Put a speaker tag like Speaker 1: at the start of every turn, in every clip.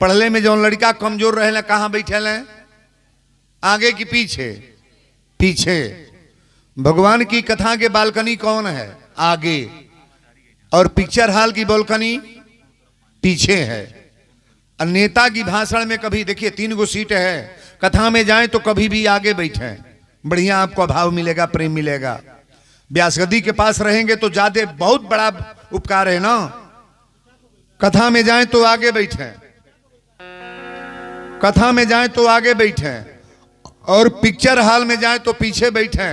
Speaker 1: पढ़ले में जो लड़का कमजोर रहे कहाँ बैठे ले, आगे की पीछे? पीछे। भगवान की कथा के बालकनी कौन है? आगे। और पिक्चर हॉल की बालकनी पीछे है। और नेता की भाषण में कभी देखिए 3 गो सीट है, कथा में जाए तो कभी भी आगे बैठे, बढ़िया आपको भाव मिलेगा, प्रेम मिलेगा। व्यासगद्दी के पास रहेंगे तो ज्यादा बहुत बड़ा उपकार है ना। कथा में जाए तो आगे बैठे, कथा में जाए तो आगे बैठे, और पिक्चर हॉल में जाए तो पीछे बैठे,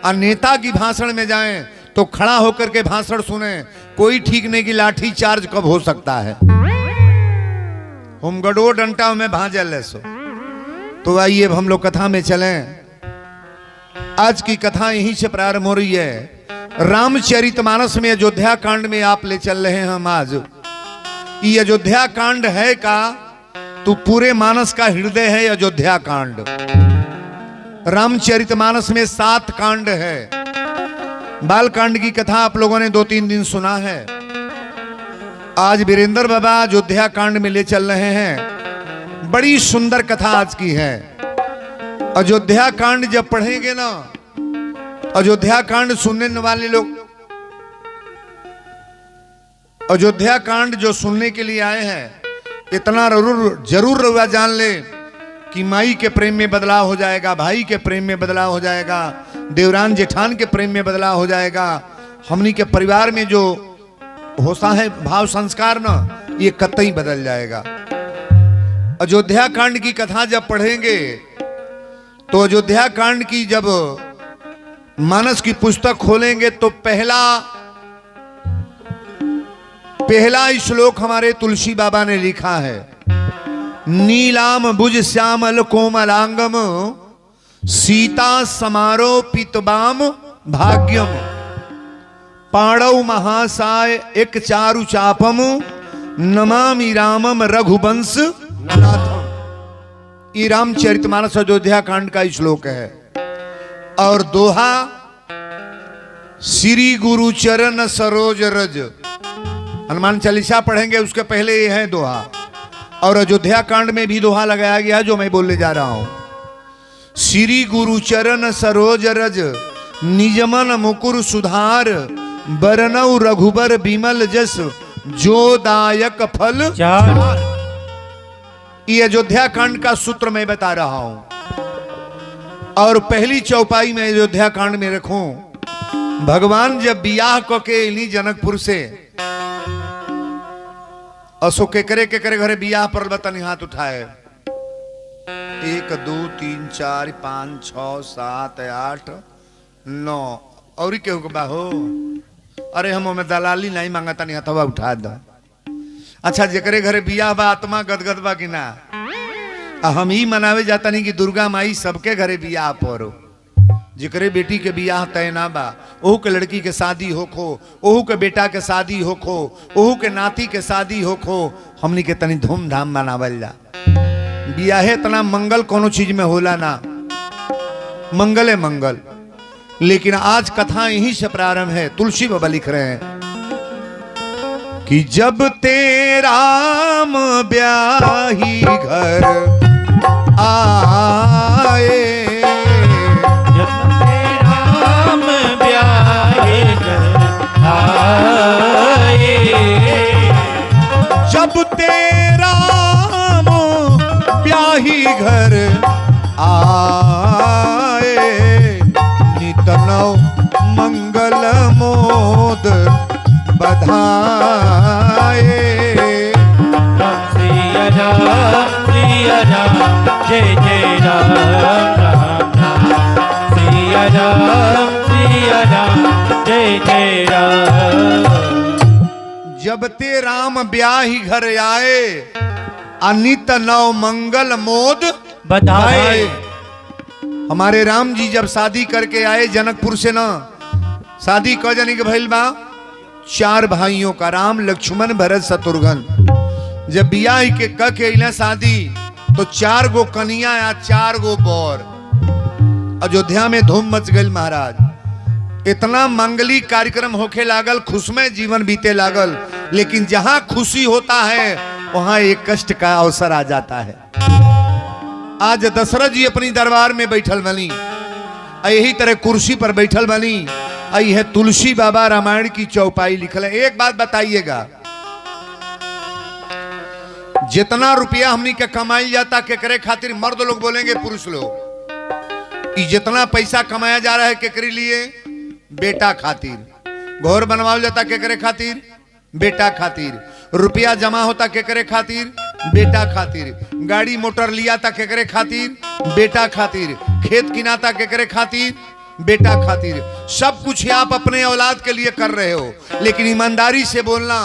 Speaker 1: और नेता की भाषण में जाए तो खड़ा होकर के भाषण सुने। कोई ठीक नहीं कि लाठी चार्ज कब हो सकता है। हम गडो डंटा में भाजल सो। तो आइए हम लोग कथा में चलें। आज की कथा यहीं से प्रारंभ हो रही है। रामचरितमानस में अयोध्या कांड में आप ले चल रहे हैं हम आज। ये अयोध्या कांड है का तो पूरे मानस का हृदय है अयोध्या कांड। रामचरितमानस में 7 कांड है। बाल कांड की कथा आप लोगों ने 2-3 दिन सुना है। आज वीरेंद्र बाबा अयोध्या कांड में ले चल रहे हैं। बड़ी सुंदर कथा आज की है। अयोध्या कांड जब पढ़ेंगे ना, अयोध्या कांड सुनने वाले लोग, अयोध्या कांड जो सुनने के लिए आए हैं, इतना जरूर रउआ जान ले कि माई के प्रेम में बदलाव हो जाएगा, भाई के प्रेम में बदलाव हो जाएगा, देवरान जेठान के प्रेम में बदलाव हो जाएगा। हमनी के परिवार में जो होता है भाव संस्कार ना, ये कतई बदल जाएगा। अयोध्या कांड की कथा जब पढ़ेंगे तो अयोध्या कांड की जब मानस की पुस्तक खोलेंगे तो पहला श्लोक हमारे तुलसी बाबा ने लिखा है। नीलाम भुज श्यामल कोमलांगम सीता समारोपितबाम भाग्यम पाणव महासाय एक चारु चापम नमामि रामम रघुवंश नाथम। ये रामचरितमानस अयोध्या कांड का श्लोक है। और दोहा श्री गुरु चरण सरोज रज, हनुमान चालीसा पढ़ेंगे उसके पहले ये है दोहा। और अयोध्या कांड में भी दोहा लगाया गया जो मैं बोलने जा रहा हूं। श्री गुरु चरण सरोज रज निजमन मुकुर सुधार बरनऊ रघुबर बिमल जस जो दायक फल। ये अयोध्या कांड का सूत्र मैं बता रहा हूं। और पहली चौपाई में अयोध्या कांड में रखूं, भगवान जब बियाह को के इली जनकपुर से, असो के करे घरे बियाह पर बतनी हाथ उठाए। 1 2 3 4 5 6 7 8 9 और केहू के बाहो। अरे हम में दलाली नहीं मांगता, नहीं हथवा उठा दो। अच्छा जेकरे घरे बियाह बा आत्मा गदगद बा कि ना? हम ही मनावे जाता नहीं कि दुर्गा माई सबके घरे बियाह परो। जिकरे बेटी के बियाह तय ना बा, ओहू के लड़की के शादी होखो, ओहू के बेटा के शादी होखो, ओहू के नाती के शादी होखो, हमनी के तनी धूमधाम मनावल जा। बियाहे इतना मंगल कोनो चीज में होला ना, मंगले मंगल। लेकिन आज कथा यहीं से प्रारंभ है। तुलसी बाबा लिख रहे हैं कि जब तेरा ब्याही घर आए, जब तेरा ब्याही घर आए, नित नव मंगल मोद बधाए।
Speaker 2: सिया राम जय जय राम राम राम। सिया राम जय जय राम।
Speaker 1: जब ते राम ब्याही घर आए, अनित नव मंगल मोद बधाए। हमारे राम जी जब शादी करके आए जनकपुर से ना, शादी क जानी के भइल बा 4 भाइयों का, राम लक्ष्मण भरत शत्रुघ्न। जब बियाह के के अइला शादी तो 4 गो कन्या या 4 गो बर। अयोध्या में धूम मच गई महाराज। इतना मांगलिक कार्यक्रम होके लागल, खुशमय जीवन बीते लागल। लेकिन जहां खुशी होता है वहां एक कष्ट का अवसर आ जाता है। आज दशरथ जी अपनी दरबार में बैठल बनी, यही तरह कुर्सी पर बैठल बनी, आई है तुलसी बाबा रामायण की चौपाई लिखल है। एक बात बताइएगा, जितना रुपया हमनी के कमाई जाता केकरे खातिर, मर्द लोग बोलेंगे पुरुष लोग, जितना पैसा कमाया जा रहा है केकरे लिए, बेटा खातिर। घर बनवाया जाता केकरे खातिर, बेटा खातिर। रुपया जमा होता केकरे खातिर, बेटा खातिर। गाड़ी मोटर लिया था केकरे खातिर, बेटा खातिर। खेत किनाता केकरे खातिर, बेटा खातिर। सब कुछ आप अपने औलाद के लिए कर रहे हो, लेकिन ईमानदारी से बोलना,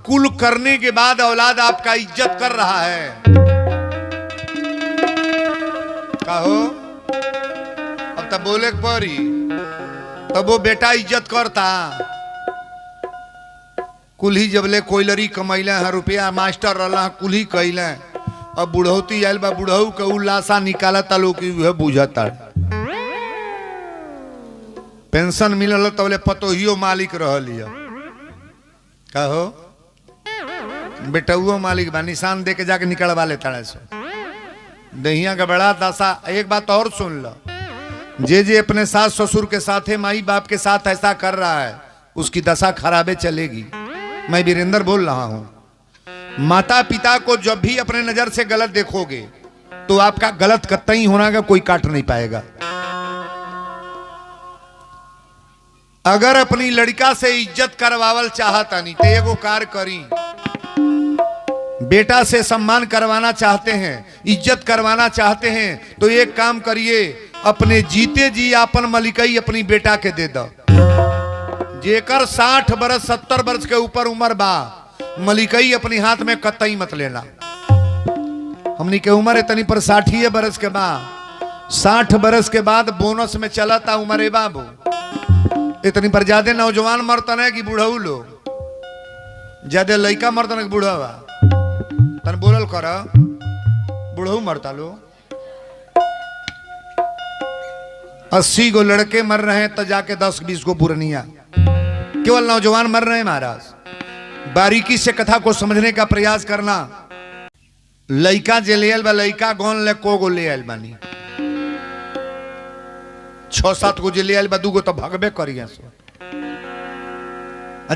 Speaker 1: कुल करने के बाद औलाद आपका इज्जत कर रहा है। कहो अब तब बोले परी, तब वो बेटा इज्जत करता। कुल ही जबले कोयलरी कमैले हैं, रुपया मास्टर रहा कुल ही कैले। अब बुढ़ौती आयल बा, बुढ़ऊ के उल्लासा निकालता लोग बुझता। पेंशन मिलल तबले पतोहियो मालिक रहलिया। कहो बेटुओ मालिक बा, निशान दे के जाके निकलवा लेता सो। दहिया का बड़ा दशा। एक बात और सुन लो, जे अपने सास ससुर के साथ है, माई बाप के साथ ऐसा कर रहा है, उसकी दशा खराबे चलेगी। मैं वीरेंद्र बोल रहा हूं। माता पिता को जब भी अपने नजर से गलत देखोगे तो आपका गलत कतई होना का कोई काट नहीं पाएगा। अगर अपनी लड़का से इज्जत करवावल चाहता नहीं तो एगो कार्य करी, बेटा से सम्मान करवाना चाहते हैं, इज्जत करवाना चाहते हैं, तो एक काम करिए, अपने जीते जी अपन मलिकई अपनी बेटा के दे दो। जेकर 60 बरस 70 बरस के ऊपर उम्र बा, मलिकई अपनी हाथ में कतई मत लेना। हमनी के उम्र इतनी पर 60 बरस के बाद, 60 बरस के बाद बोनस में चला था उम्र बाबू। इतनी पर ज्यादा नौजवान मरतन है कि बूढ़ऊ लोग, ज्यादा लड़का मरतन है बूढ़ा तन बोलल कर, बूढ़ऊ मरता लो। 80 गो लड़के मर रहे हैं तो जाके 10-20 गो बुरनिया, केवल नौजवान मर रहे हैं। महाराज बारीकी से कथा को समझने का प्रयास करना। लड़का जे ले आयल बा, लड़का गौन ले को गो ले आयल बानी, 6-7 गो जे ले आयल बा, 2 गो तो भगबे करिए सो।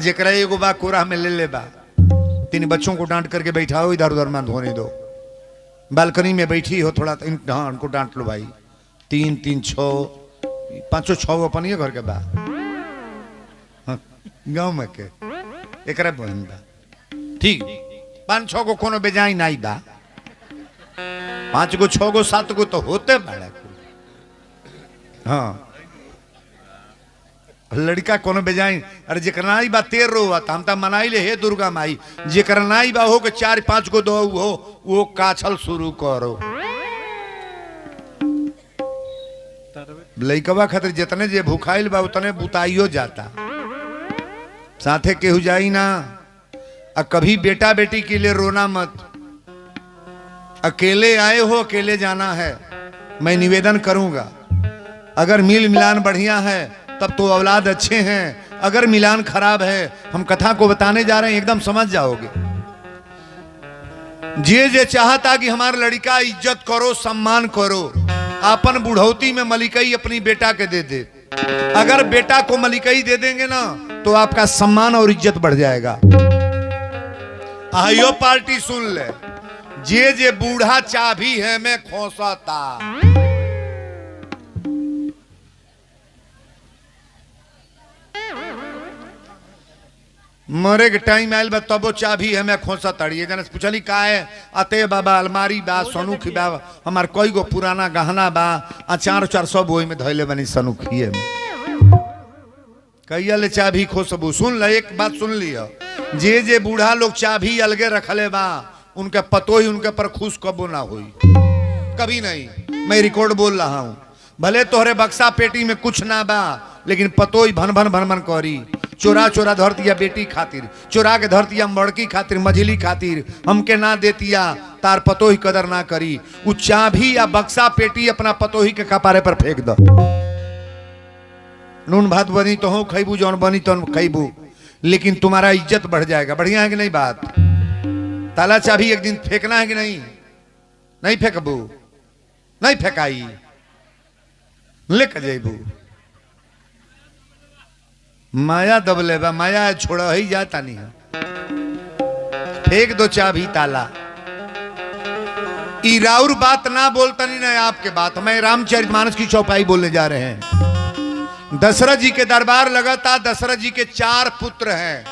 Speaker 1: जेकरा एगो बा कोरा में ले ले बा, 3 बच्चों को डांट करके बैठाओ, इधर उधर मत होने दो। बालकनी में बैठी हो थोड़ा, हाँ उनको डांट लो भाई। 3-3 6 5-6 अपन ये घर के बा, गाँव में के एक बहन बा, ठीक 5-6 गो कोनो बेजाई नहीं बा, 5 गो 6 गो 7 गो तो होते बड़ा। हाँ लड़का कोनो बेजाई, अरे जेकरनाई बा 13 रोवत, हम तो मनाई ले हे दुर्गा माई। जेकरनाई बा हो के 4-5 गो दो हो, वो काछल शुरू करो। लइकवा खातिर जितने जे भूखाइल बा उतने बुताइयो जाता, साथे केहू जाई ना। कभी बेटा बेटी के लिए रोना मत, अकेले आए हो अकेले जाना है। मैं निवेदन करूंगा, अगर मिल मिलान बढ़िया है तब तो औलाद अच्छे हैं, अगर मिलान खराब है, हम कथा को बताने जा रहे हैं, एकदम समझ जाओगे। जे चाहता कि हमारा लड़का इज्जत करो, सम्मान करो, अपन बुढ़ौती में मलिकई अपनी बेटा के दे दे। अगर बेटा को मलिकई दे देंगे ना तो आपका सम्मान और इज्जत बढ़ जाएगा। आइयो पार्टी सुन ले, जे बूढ़ा चाभी है मैं खोसाता। मरे के टाइम आयल बा तबो चाभी है मैं खोसा तड़िए। जन पूछली का है, अते बाबा अलमारी बा, सनुखी बा, हमार कई गो पुराना गहना बा, अचार उचार सब वही में धैले बनी सनुखिए में। कहिया ले चाभी खोसबू। सुन ल, एक बात सुन लिया, जे बूढ़ा लोग चाभी अलगे रखले बा, उनके पतो ही उनके पर खुश कबो ना हुई, कभी नहीं। मैं रिकॉर्ड बोल रहा हूं, भले तोहरे बक्सा पेटी में कुछ ना बा, लेकिन पतो ही भन भन भन भन करी। चोरा चोरा धर दिया बेटी खातिर, चोरा के धर दिया मड़की खातिर, मझली खातिर, हमके ना देतिया, तार पतो ही कदर ना करी। वो चाभी या बक्सा पेटी अपना पतो ही के कपारे पर फेंक दो। नून भात बनी तो हो खैबू, जौन बनी तो खैबू, लेकिन तुम्हारा इज्जत बढ़ जाएगा। बढ़िया है कि नहीं बात? ताला चाबी एक दिन फेंकना है कि नहीं? नहीं फेंकबू, नहीं फेंकाई, लेकर जेबू। माया दबले बा, माया छोड़ा ही जाता नहीं है। फेंक दो चाबी ताला। इराउर बात ना बोलता नहीं ना आपके बात। मैं रामचरितमानस की चौपाई बोलने जा रहे हैं। दशरथ जी के दरबार लगा था। दशरथ जी के 4 पुत्र हैं,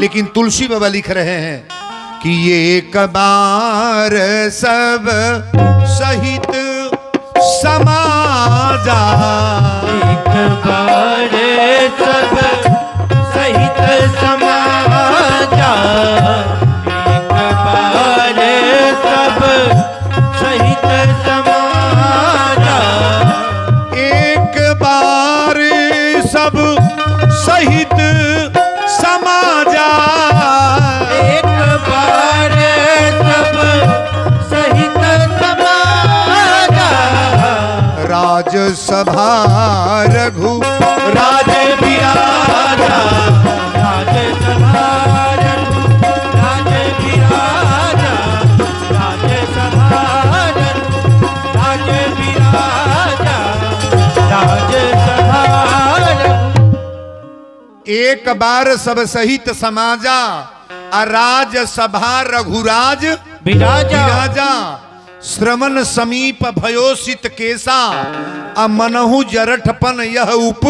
Speaker 1: लेकिन तुलसी बाबा लिख रहे हैं कि ये एक बार सब सहित समाजा,
Speaker 2: एक बार सब सहित समाजा, एक बार सब सहित समाजा,
Speaker 1: एक बार सब सहित समाजा,
Speaker 2: एक बार सब सहित समाजा,
Speaker 1: राजसभा रघु राज
Speaker 2: विराजा, राजसभा रघु राज विराजा, राजसभा रघु राज विराजा, राजसभा रघु।
Speaker 1: एक बार सब सहित समाजा, राजसभा रघुराज
Speaker 2: विराजा,
Speaker 1: विराजा, श्रवण समीप भयोसित केसा, मनहु जरठपन यह उप।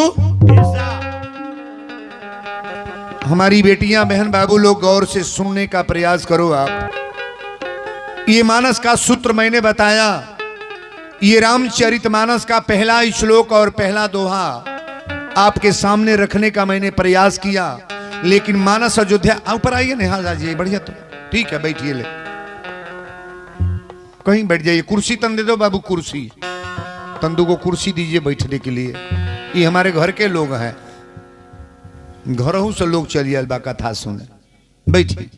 Speaker 1: हमारी बेटियां बहन बाबू लोग गौर से सुनने का प्रयास करो। आप ये मानस का सूत्र मैंने बताया। ये रामचरितमानस का पहला श्लोक और पहला दोहा आपके सामने रखने का मैंने प्रयास किया, लेकिन मानस अयोध्या ऊपर आइए नेहा जाइए, बढ़िया। तो ठीक है, बैठिए, ले कहीं बैठ जाइए। कुर्सी तन दे दो बाबू, कुर्सी तंदू को कुर्सी दीजिए बैठने के लिए। ये हमारे घर के लोग हैं, घरों से लोग चलिए बा कथा सुने, बैठिए।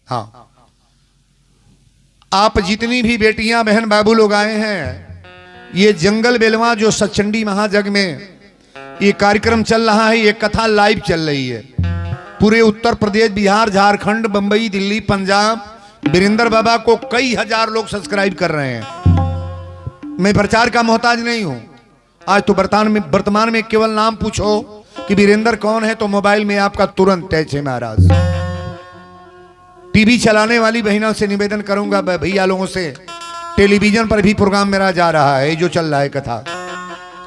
Speaker 1: हाँ, आप जितनी भी बेटियां बहन बाबू लोग आए हैं, ये जंगल बेलवा जो सचंडी महाजग में ये कार्यक्रम चल रहा है, ये कथा लाइव चल रही है। पूरे उत्तर प्रदेश, बिहार, झारखंड, बंबई, दिल्ली, पंजाब, वीरेंद्र बाबा को कई हजार लोग सब्सक्राइब कर रहे हैं। मैं प्रचार का मोहताज नहीं हूं। आज तो वर्तमान में केवल नाम पूछो कि वीरेंद्र कौन है, तो मोबाइल में आपका तुरंत टच है महाराज। टीवी चलाने वाली बहनों से निवेदन करूंगा, भैया लोगों से, टेलीविजन पर भी प्रोग्राम मेरा जा रहा है, जो चल रहा है कथा,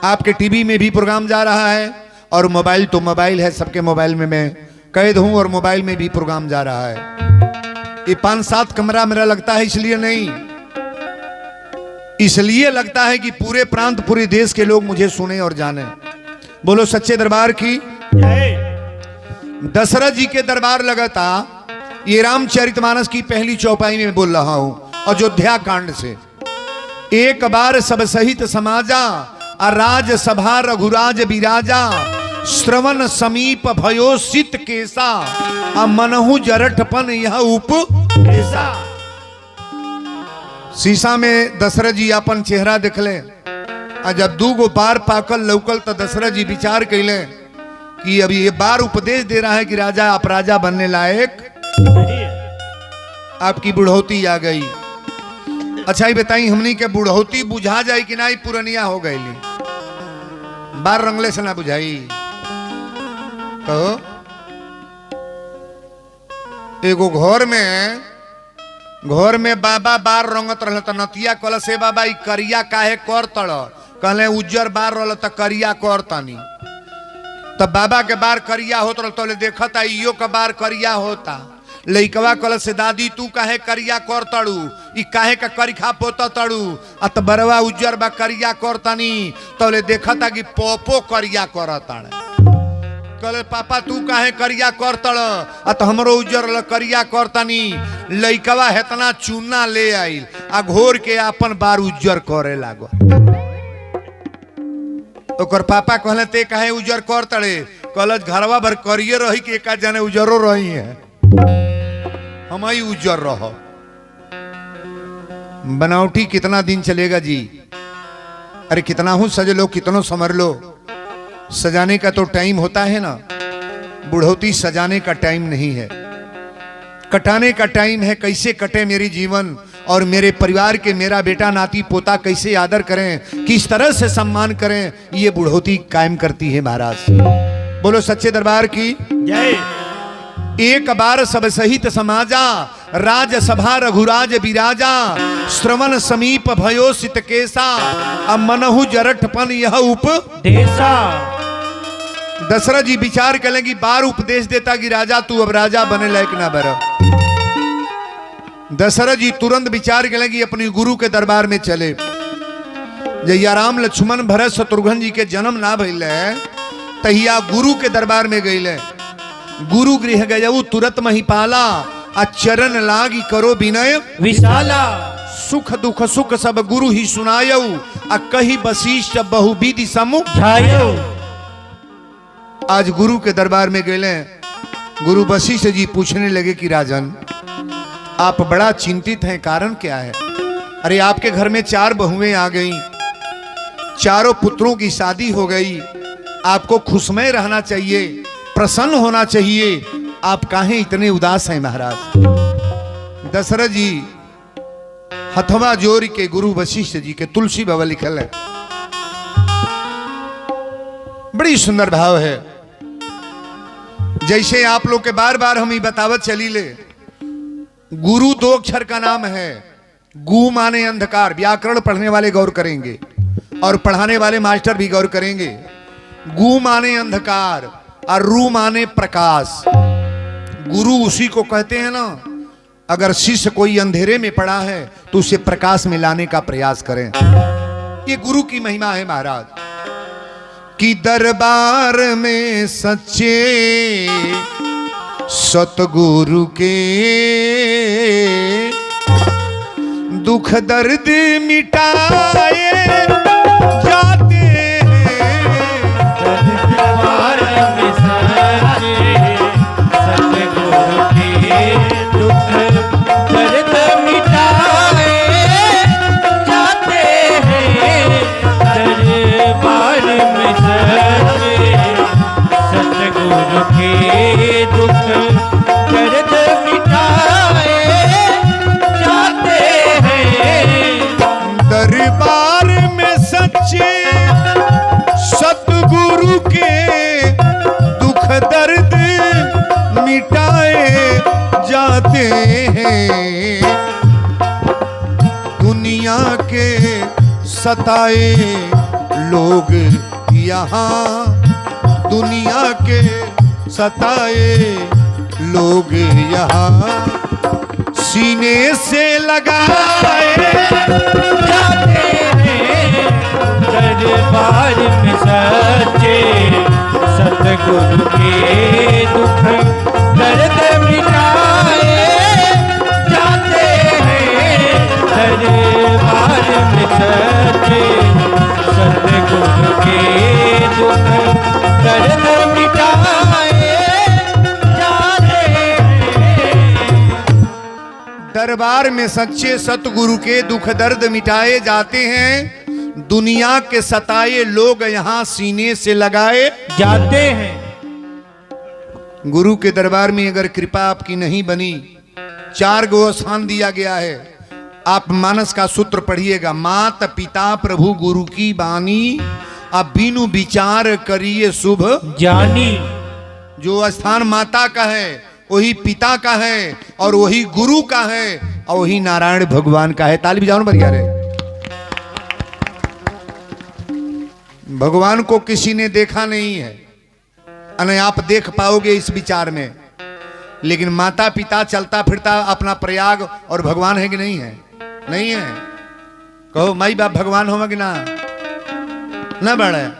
Speaker 1: आपके टीवी में भी प्रोग्राम जा रहा है, और मोबाइल तो मोबाइल है, सबके मोबाइल में मैं कैद हूं, और मोबाइल में भी प्रोग्राम जा रहा है। ये 5-7 कमरा मेरा लगता है, इसलिए नहीं, इसलिए लगता है कि पूरे प्रांत, पूरे देश के लोग मुझे सुने और जाने। बोलो सच्चे दरबार की। दशरथ जी के दरबार लगा था। ये रामचरितमानस की पहली चौपाई में बोल रहा हूं, अयोध्या कांड से। एक बार सब सहित समाजा, राजसभा रघुराज विराजा, श्रवण समीप भयोसित केसा, मनहु जरठपन यह उप। शीशा में दशरथ जी अपन चेहरा देखले, और जब 2 बार पाकल लौकल तो दशरथ जी विचार कैले कि अभी ये बार उपदेश दे रहा है कि राजा आप राजा बनने लायक, आपकी बुढ़ौती आ गई। अच्छा ही बताई, हमनी के बुढ़ौती बुझा जाए कि नहीं, पुरनिया हो गई, बार रंगले से ना बुझाई। तो एगो घर में बाबा बार रंगत रहल, तो नतिया कहल से बाबा ई करिया काहे कर तड़, कहले उज्जर बार रहल तो करिया कर तनी। तब बाबा के बार करिया होत रहल, तो देखता इयो के बार करिया होता। लइकवा कहल से दादी तू काहे करिया कर तड़ू, ई काहे का करिखा पोता तड़ू, आ त बरवा उज्जर बा करिया कर तनी, तो देखता कि पोपो करिया करताड़े। कहले पापा तू काहे करिया कर तड़, आ तो हमरो उज्जर करिया कर तनी। लइकवा हेतना चूना ले आइल, आ घोर के अपन बार उज्जर करे लागो। ओकर पापा कहले ते काहे उज्जर कर तड़े, कहल घरवा भर करिए रही कि एक जने उज्जरो रही है, हम ही उज्जर रहो। बनावटी कितना दिन चलेगा जी। अरे कितना हूं सज लो, कितनों समर लो, सजाने का तो टाइम होता है ना, बुढ़ौती सजाने का टाइम नहीं है। कटाने का टाइम है, कैसे कटे मेरी जीवन और मेरे परिवार के मेरा बेटा नाती पोता कैसे आदर करें, किस तरह से सम्मान करें, ये बुढ़ौती कायम करती है महाराज। बोलो सच्चे दरबार की
Speaker 2: जय।
Speaker 1: एक बार सब सहित समाजा, राजसभा रघुराज बिराजा, श्रवण समीप भयो सित केसा, अब मनहु जरठपन यह
Speaker 2: देसा।
Speaker 1: दशरथ जी विचार करेंगी, बार उपदेश देता कि राजा तू अब राजा बने लायक ना बर। दशरथ जी तुरंत विचार करेंगी, अपनी गुरु के दरबार में चले। जहिया राम लक्ष्मण भरत शत्रुघ्न जी के जन्म ना भइल तहिया गुरु के दरबार में गईले। गुरु गृह गयऊ तुरंत महिपाला, चरण लागी करो विनय
Speaker 2: विशाला।
Speaker 1: सुख दुख सुख सब गुरु ही सुनायऊ, कही वशिष्ठ बहुविधि
Speaker 2: समझायो।
Speaker 1: आज गुरु के दरबार में गए। गुरु वशिष्ठ जी पूछने लगे कि राजन आप बड़ा चिंतित हैं, कारण क्या है? अरे आपके घर में 4 बहुएं आ गईं, चारों पुत्रों की शादी हो गई, आपको खुशमय रहना चाहिए, प्रसन्न होना चाहिए, आप काहे इतने उदास हैं महाराज? दशरथ जी हथवा जोर के गुरु वशिष्ठ जी के तुलसी बाबा लिखल है, बड़ी सुंदर भाव है। जैसे आप लोग के बार बार हम ही बतावत चली ले, गुरु 2 अक्षर का नाम है। गु माने अंधकार, व्याकरण पढ़ने वाले गौर करेंगे और पढ़ाने वाले मास्टर भी गौर करेंगे। गु माने अंधकार और रू माने प्रकाश। गुरु उसी को कहते हैं ना, अगर शिष्य कोई अंधेरे में पड़ा है तो उसे प्रकाश में लाने का प्रयास करें। ये गुरु की महिमा है महाराज। कि दरबार में सच्चे सतगुरु के दुख दर्द मिटाए जाते हैं।
Speaker 2: दरबार में सच्चे सतगुरु के दुख दर्द मिटाए जाते हैं। दरबार में सच्चे सतगुरु के दुख दर्द मिटाए जाते हैं।
Speaker 1: दरबार में सच्चे सतगुरु के दुख दर्द मिटाए जाते हैं। दुनिया के सताए लोग यहाँ, दुनिया के सताए लोग यहाँ सीने से लगाए
Speaker 2: जाते हैं। दरबार में सच्चे सतगुरु के दुख दर्द मिटाए जाते हैं। दरबार में सच्चे सतगुरु के दुख दर्द मिटाए जाते हैं।
Speaker 1: दरबार में सच्चे सतगुरु के दुख दर्द मिटाए जाते हैं। दुनिया के सताए लोग यहाँ सीने से लगाए
Speaker 2: जाते हैं।
Speaker 1: गुरु के दरबार में अगर कृपा आपकी नहीं बनी, 4 गो स्थान दिया गया है। आप मानस का सूत्र पढ़िएगा, मात पिता प्रभु गुरु की बानी, अब बिनु विचार करिए शुभ
Speaker 2: जानी।
Speaker 1: जो स्थान माता का है वही पिता का है और वही गुरु का है और वही नारायण भगवान का है। ताली बजाओ बढ़िया रे। भगवान को किसी ने देखा नहीं है, अने आप देख पाओगे इस विचार में, लेकिन माता पिता चलता फिरता अपना प्रयाग और भगवान है कि नहीं है? नहीं है। कहो माई बाप भगवान हो कि ना? ना बड़े।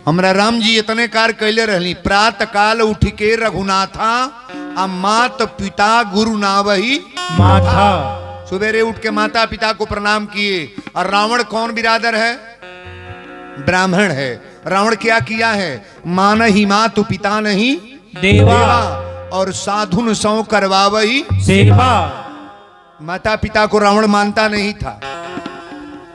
Speaker 1: हमरा राम जी इतने कार्य कैले रहली, प्रात काल उठ के रघुनाथा, आ मात पिता गुरु नावही
Speaker 2: माथा।
Speaker 1: सवेरे उठ के माता पिता को प्रणाम किए। और रावण कौन बिरादर है? ब्राह्मण है। रावण क्या किया है? मान ही मातु पिता नहीं
Speaker 2: देवा,
Speaker 1: और साधुन सौ करवावही
Speaker 2: सेवा।
Speaker 1: माता पिता को रावण मानता नहीं था।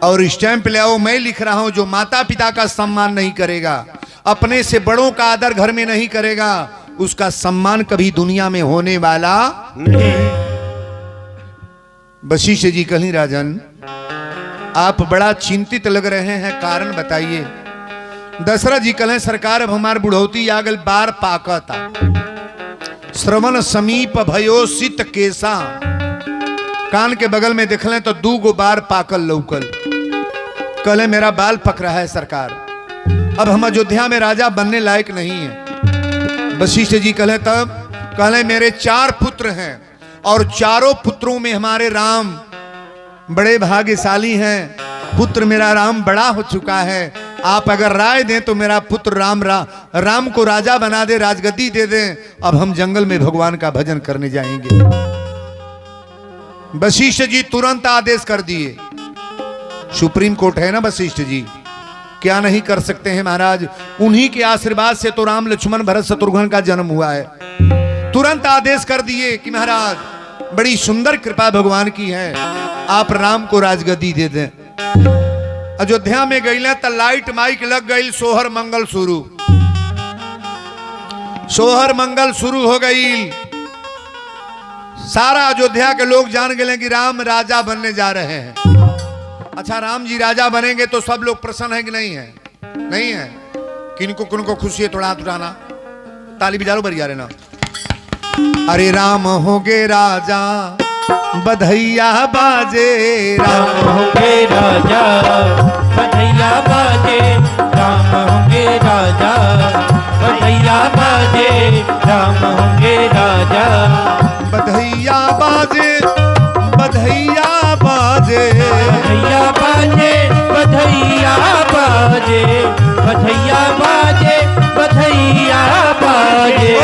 Speaker 1: और स्टैंप ले आओ, मैं लिख रहा हूं, जो माता पिता का सम्मान नहीं करेगा, अपने से बड़ों का आदर घर में नहीं करेगा, उसका सम्मान कभी दुनिया में होने वाला
Speaker 2: नहीं।
Speaker 1: वशिष्ठ जी कहीं राजन आप बड़ा चिंतित लग रहे हैं, कारण बताइए। दशरथ जी कहें सरकार अब हमार बुढ़ौती आ गल बार पाकता, श्रवण समीप भयो सित केसा, कान के बगल में देख लें तो 2 गो बार पाकल लौकल। कल मेरा बाल पक रहा है सरकार, अब हम अयोध्या में राजा बनने लायक नहीं है। वशिष्ठ जी कहें तब कहें मेरे 4 पुत्र हैं और चारों पुत्रों में हमारे राम बड़े भाग्यशाली हैं। पुत्र मेरा राम बड़ा हो चुका है, आप अगर राय दें तो मेरा पुत्र राम को राजा बना दे, राजगद्दी दे दें, अब हम जंगल में भगवान का भजन करने जाएंगे। वशिष्ठ जी तुरंत आदेश कर दिए। सुप्रीम कोर्ट है ना वशिष्ठ जी, क्या नहीं कर सकते हैं महाराज। उन्हीं के आशीर्वाद से तो राम लक्ष्मण भरत शत्रुघ्न का जन्म हुआ है। तुरंत आदेश कर दिए कि महाराज बड़ी सुंदर कृपा भगवान की है, आप राम को राजगद्दी दे दें। अयोध्या में गई तो लाइट माइक लग गई, सोहर मंगल शुरू, सोहर मंगल शुरू हो गई। सारा अयोध्या के लोग जान गए कि राम राजा बनने जा रहे हैं। अच्छा राम जी राजा बनेंगे तो सब लोग प्रसन्न है कि नहीं है? नहीं है। किनको खुशी है थोड़ा हाथ उठाना, ताली बजा लो बढ़िया रे ना। अरे राम होगे राजा बधैया बाजे,
Speaker 2: राम होंगे राजा बधैया बाजे, राम होंगे राजा बधैया बाजे, राम होंगे राजा
Speaker 1: बधैया बाजे, बधैया बाजे,
Speaker 2: बधैया बाजे, बधैया बाजे, बधैया बाजे, बधैया बाजे।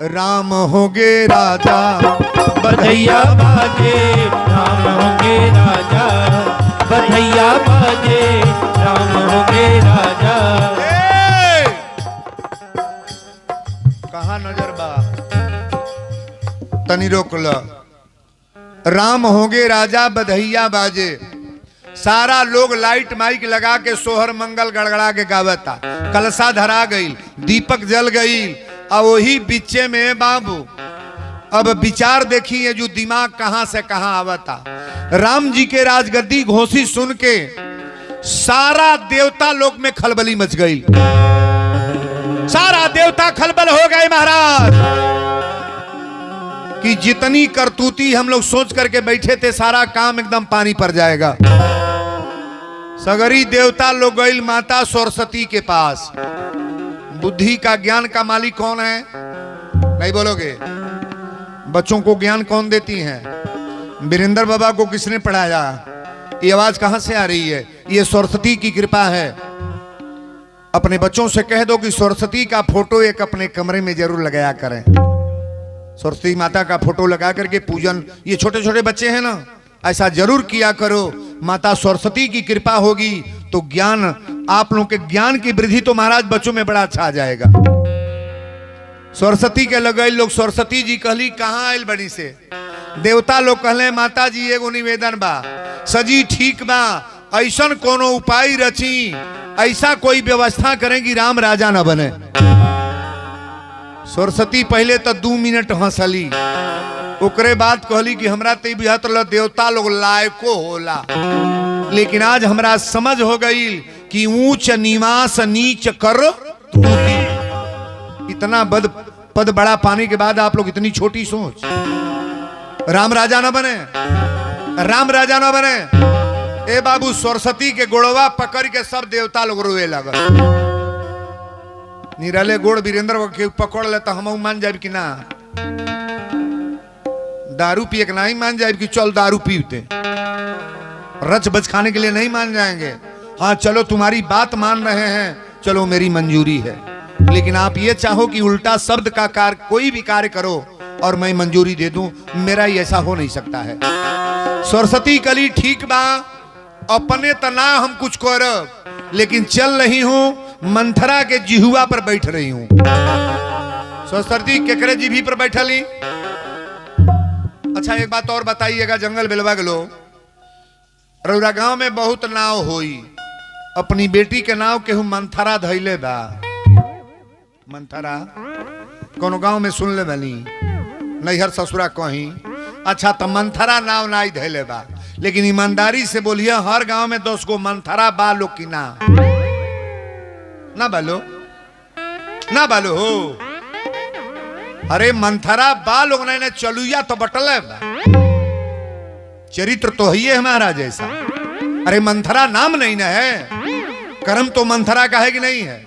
Speaker 1: राम होगे राजा
Speaker 2: बधैया बाजे, राम होंगे राजा बधैया बाजे, राम होंगे राजा।
Speaker 1: कहा नजर बा तनी रोक लो। राम होगे राजा बधैया बाजे, सारा लोग लाइट माइक लगा के सोहर मंगल गड़गड़ा के गावता। कलशा धरा गई, दीपक जल गई, अब वही बीचे में बाबू अब विचार देखिए जो दिमाग कहां से कहां आवता। राम जी के राजगद्दी घोषित सुन के सारा देवता लोक में खलबली मच गई, सारा देवता खलबल हो गए महाराज कि जितनी करतूती हम लोग सोच करके बैठे थे सारा काम एकदम पानी पर जाएगा। सगरी देवता लोग गई माता सरस्वती के पास। बुद्धि का ज्ञान का मालिक कौन है? नहीं बोलोगे? बच्चों को ज्ञान कौन देती हैं? वीरेंद्र बाबा को किसने पढ़ाया? ये आवाज कहां से आ रही है? ये सरस्वती की कृपा है। अपने बच्चों से कह दो कि सरस्वती का फोटो एक अपने कमरे में जरूर लगाया करें। सरस्वती माता का फोटो लगा करके पूजन, ये छोटे छोटे बच्चे हैं ना, ऐसा जरूर किया करो। माता सरस्वती की कृपा होगी तो ज्ञान, आप लोगों के ज्ञान की वृद्धि तो महाराज बच्चों में बड़ा अच्छा आ जाएगा। सरस्वती के लगई लोग, सरस्वती जी कहली कहाँ आयल बड़ी से? देवता लोग कहले माता जी एगो निवेदन बा, सजी ठीक बा, ऐसा कोनो उपाय रची, ऐसा कोई व्यवस्था करें कि राम राजा न बने। सरस्वती पहले तो 2 मिनट हंसली, ओकरे बाद कहली कि हमरा ते बिहत देवता लोग लायको होला, लेकिन आज हमरा समझ हो गई कि ऊंच निवास नीच कर तूती। इतना पद बड़ा पाने के बाद आप लोग इतनी छोटी सोच। राम राजा ना बने, राम राजा ना बने। ए बाबू सरस्वती के गोड़वा पकड़ के सब देवता लोग रोए लगल। निराले गोड़ वीरेंद्र के पकड़ ले तो हम मान जाए कि ना? दारू पिए के नहीं मान जाए कि चल दारू पीते, रच बच खाने के लिए नहीं मान जाएंगे। हाँ चलो तुम्हारी बात मान रहे हैं, चलो मेरी मंजूरी है, लेकिन आप ये चाहो कि उल्टा शब्द का कार्य कोई भी कार्य करो और मैं मंजूरी दे दूं, मेरा ही ऐसा हो नहीं सकता है। सरस्वती कली ठीक बा, अपने तना हम कुछ करब, लेकिन चल रही हूं मंथरा के जिहुआ पर बैठ रही हूं। सरस्वती केकरे जीभी पर बैठली? अच्छा एक बात और बताइएगा, जंगल बिलवा के लोग, रौरा गांव में बहुत नाव होई, अपनी बेटी के नाव केहू मंथरा धैले बा। मंथरा कोनो गांव में सुन ले बनी नैहर ससुरा कहीं। अच्छा तो मंथरा नाव ना धैले बा, लेकिन ईमानदारी से बोलिए हर गांव में 10 गो मंथरा बा लो कि ना बालो ना बालो हो। अरे मंथरा बा लोग ने चलुया तो बटल है बा। चरित्र तो ही है हमारा जैसा। अरे मंथरा नाम नहीं ना है, कर्म तो मंथरा का है कि नहीं है।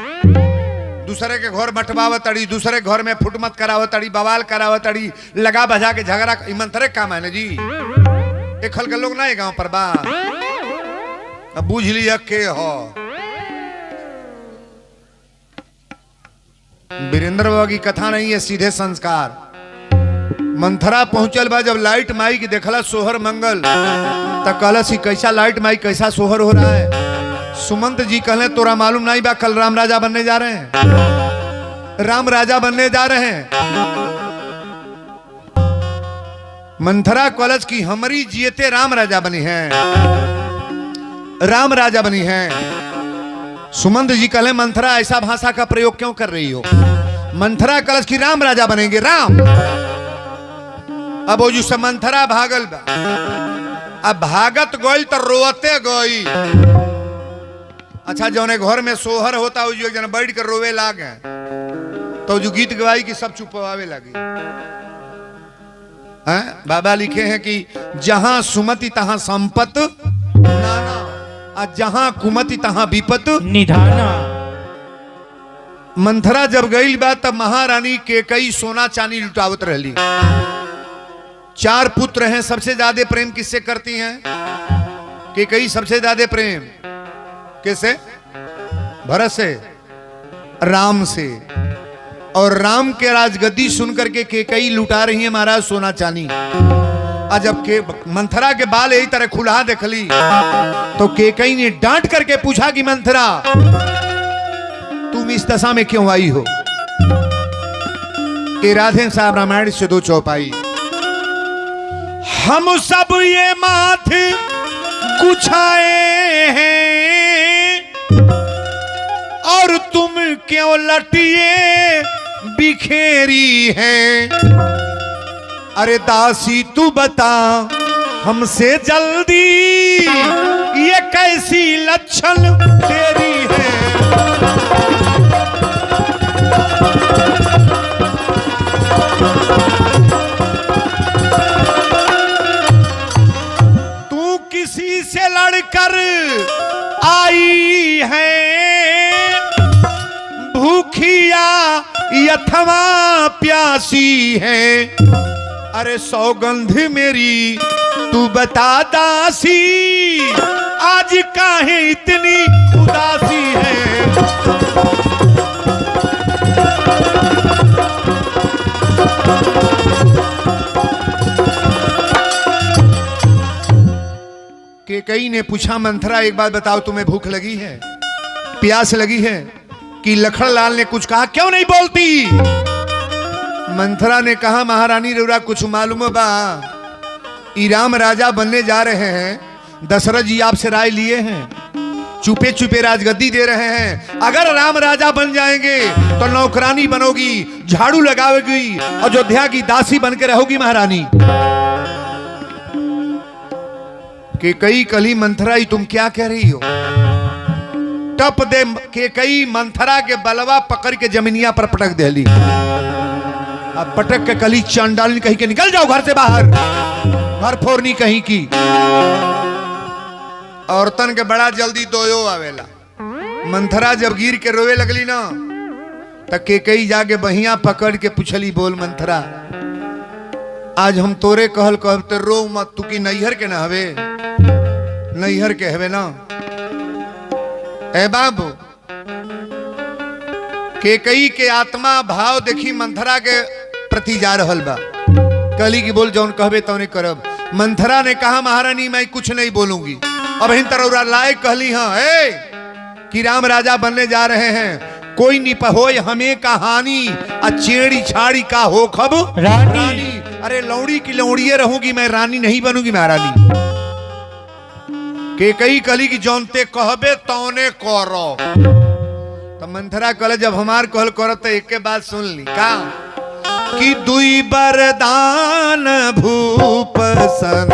Speaker 1: दूसरे के घर बंटवावत तड़ी, दूसरे घर में फुटमत करावत तड़ी, बवाल करावत तड़ी, लगा बजा के झगड़ा। मंथरे काम है ना जी। एक खल के लोग ना गांव पर बा, अब बुझ लिया के हो। वीरेंद्र बाबा की कथा नहीं है, सीधे संस्कार। मंथरा पहुंचल बा, जब लाइट माई की देखला सोहर मंगल, तब कहला सी कैसा लाइट माई कैसा सोहर हो रहा है। सुमंत जी कहले तोरा मालूम नहीं बा, कल राम राजा बनने जा रहे हैं, राम राजा बनने जा रहे हैं। मंथरा कॉलेज की हमारी जियते राम राजा बनी हैं, राम राजा बनी हैं। सुमंत जी कहले मंथरा ऐसा भाषा का प्रयोग क्यों कर रही हो। मंथरा कॉलेज की राम राजा बनेंगे, राम। अब वो जो मंथरा भागल बा, अब भागत गई तो रोते गई। अच्छा जौने घर में सोहर होता है, जो जन बैठ कर रोवे लागे, तो जो गीत गवाई की सब चुपवावे लगी। बाबा लिखे हैं कि जहां सुमति तहां संपत नाना, और जहां कुमति तहां विपत
Speaker 2: निधाना।
Speaker 1: मंथरा जब गई बात, तब महारानी के कई सोना चांदी लुटावत रहली। 4 पुत्र हैं, सबसे ज्यादा प्रेम किससे करती हैं। के कई सबसे ज्यादा प्रेम किससे, भरत से, राम से। और राम के राजगद्दी सुनकर के केकई लुटा रही है महाराज सोना चांदी। आज जब के मंथरा के बाल यही तरह खुला देखली, तो केकई ने डांट करके पूछा कि मंथरा तुम इस दशा में क्यों आई हो। कि राधे साहब रामायण से 2 चौपाई। हम सब ये माथ कुछाए हैं, और तुम क्यों लटिए बिखेरी हैं। अरे दासी तू बता हमसे जल्दी, ये कैसी लक्षण तेरी है। तू किसी से लड़कर आई है, भूखिया अथवा प्यासी है। अरे सौगंध मेरी तू बता दासी, आज काहे इतनी उदासी है। केकई ने पूछा मंथरा एक बात बताओ, तुम्हें भूख लगी है, प्यास लगी है। कि लखनलाल ने कुछ कहा, क्यों नहीं बोलती। मंथरा ने कहा महारानी रउरा कुछ मालूम बा, ई राम राजा बनने जा रहे हैं, दशरथ जी आपसे राय लिए हैं, चुपे चुपे राजगद्दी दे रहे हैं। अगर राम राजा बन जाएंगे तो नौकरानी बनोगी, झाड़ू लगाओगी, अयोध्या की दासी बनकर रहोगी महारानी। कि कई कली मंथरा तुम क्या कह रही हो। टप दे के कई मंथरा के बलवा पकड़ के जमीनिया पर पटक देली। अब पटक के कली चंडाली कहीं के निकल जाओ घर से बाहर, घर फोड़नी कहीं की। औरतन के बड़ा जल्दी दोयो आवेला। मंथरा जब गिर के रोवे लगली ना, तक के कई जाके बहिया पकड़ के पूछली, बोल मंथरा आज हम तोरे कहल कहते रो मत, तू की नैहर के ना हवे, नैहर के हवे ना। ए बाबू केकई के आत्मा भाव देखी मंथरा के प्रति जा रहल बा। कली की बोल जौन कहबे तौने करब। मंथरा ने कहा महारानी मैं कुछ नहीं बोलूंगी। अब इन तरह लायक कहली हाँ कि राम राजा बनने जा रहे हैं, कोई निपहोय हमें कहानी, अचेड़ी छाड़ी का हो खब रानी। अरे लौड़ी की लौड़िए रहूंगी, मैं रानी नहीं बनूंगी महारानी। के कई कली की जौनते कहबे तौने करो। तो मंथरा कहले जब हमार कहल करो तो एक के बात सुन ली का। कि दुई बरदान भूप सन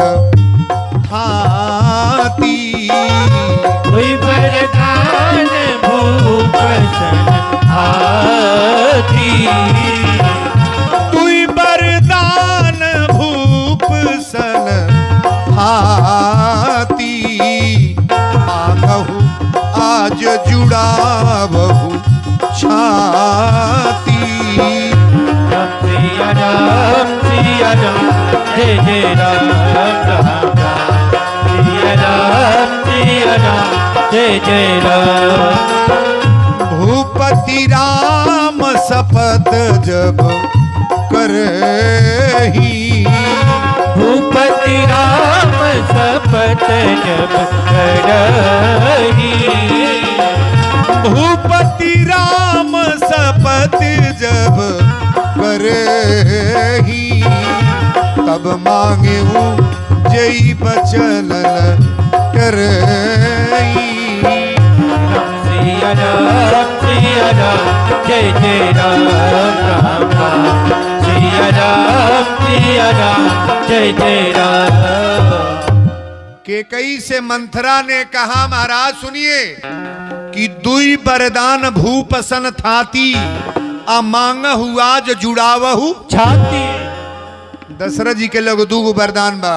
Speaker 1: हाथी
Speaker 2: कोई वरदान भूप सन हाथी
Speaker 1: दुई बरदान भूप सन हाथी मांगहु आज जुड़ावहु छाती
Speaker 2: सिया राम जय जय राम राम राम सिया राम जय जय राम
Speaker 1: भूपति राम शपथ जब करही
Speaker 2: भूपति राम शपथ जब करही
Speaker 1: भूपति राम शपथ जब करही तब मांगे हूँ जय बचन करही
Speaker 2: सिया राम जय जय राम राम राम सिया राम जय जय राम
Speaker 1: केकई से मंथरा ने कहा महाराज सुनिए कि दुई बरदान भूप सन थाती आ मांगहु आज जुड़ावहु
Speaker 2: छाती
Speaker 1: दशरथ जी के लोग दूगो वरदान बा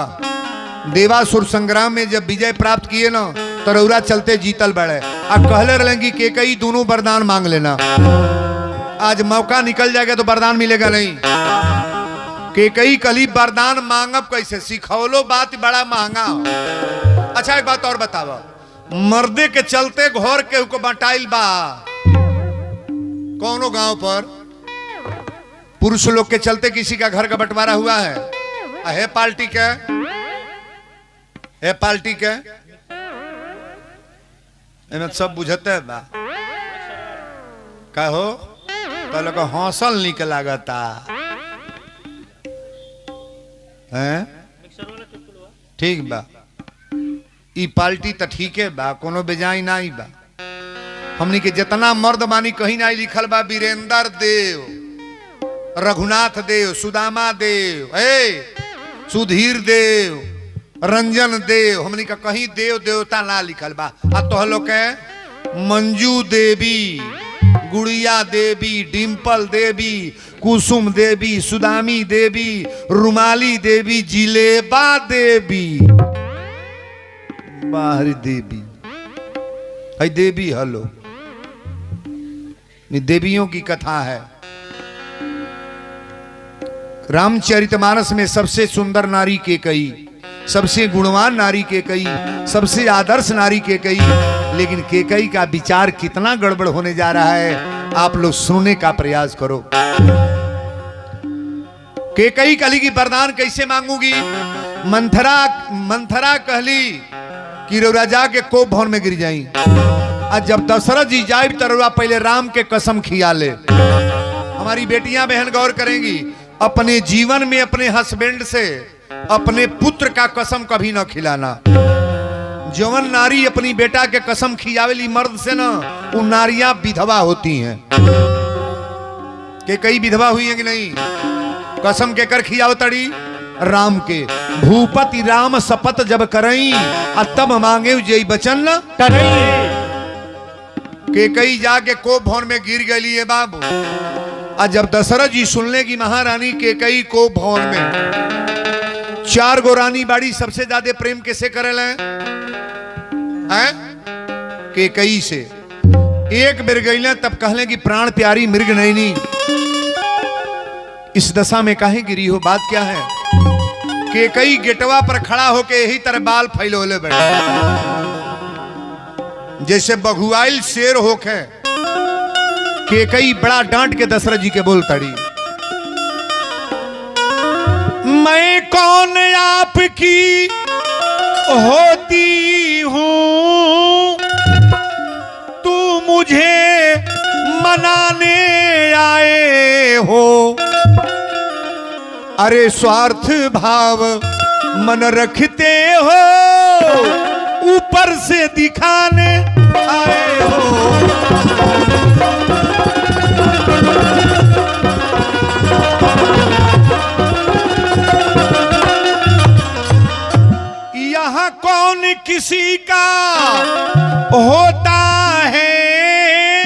Speaker 1: देवासुर संग्राम में जब विजय प्राप्त किए ना तरौरा चलते जीतल बड़े आ कहले रहेंगी कि कई दोनों वरदान मांग लेना आज मौका निकल जाएगा तो वरदान मिलेगा नहीं कि कई कली वरदान मांगब कैसे सिखौलो बात बड़ा महंगा हो। अच्छा एक बात और बतावा मर्दे के चलते घर के को बटाइल बा कौनो गांव पर पुरुष लोग के चलते किसी का घर का बंटवारा हुआ है है पार्टी के एमे सब बुझते बा कहो तो लोग हौसल निक लागता हैं ठीक बा ई पार्टी तो ठीक है बा कोनो बेजाई नहीं बा हमनी के जितना मर्द बानी कहीं नहीं लिखल बा वीरेंद्र देव रघुनाथ देव सुदामा देव सुधीर देव रंजन देव हमनी का कहीं देव देवता ना लिखल बा आ तोहलो के मंजू देवी गुड़िया देवी डिम्पल देवी कुसुम देवी सुदामी देवी रुमाली देवी जिलेबा देवी बाहरी देवी है देवी हलो देवियों की कथा है रामचरितमानस में सबसे सुंदर नारी केकई सबसे गुणवान नारी केकई सबसे आदर्श नारी केकई लेकिन केकई का विचार कितना गड़बड़ होने जा रहा है आप लोग सुनने का प्रयास करो। केकई कहली की वरदान कैसे मांगूंगी मंथरा कहली कि रौरा के कोप भवन में गिर जाई आज जब दशरथ जी जाए तरुआ पहले राम के कसम खिया ले। हमारी बेटियां बहन गौर करेंगी अपने जीवन में अपने हस्बैंड से अपने पुत्र का कसम कभी न खिलाना। जवन नारी अपनी बेटा के कसम खियावेली मर्द से ना वो नारियां विधवा होती हैं। के कई विधवा हुई है कि नहीं कसम के कर खियाव तड़ी राम के भूपति राम शपथ जब करई तब मांगे जय बचन के कई जाके कोप भवन में गिर गई है बाबू। आज जब दशरथ जी सुनने की महारानी के कई कोप भवन में 4 गो रानी बाड़ी सबसे ज्यादा प्रेम कैसे करेल हैं के कई से एक बिर गई तब कहले कि प्राण प्यारी मृग नैनी इस दशा में काहे गिरी हो बात क्या है। के कई गेटवा पर खड़ा होके यही तरह बाल फैलोले बैठे जैसे बघुआइल शेर होके के कई बड़ा डांट के दशरथ जी के बोल तड़ी मैं कौन आपकी होती हूं तू मुझे मनाने आए हो। अरे स्वार्थ भाव मन रखते हो ऊपर से दिखाने आए हो। वहां कौन किसी का होता है,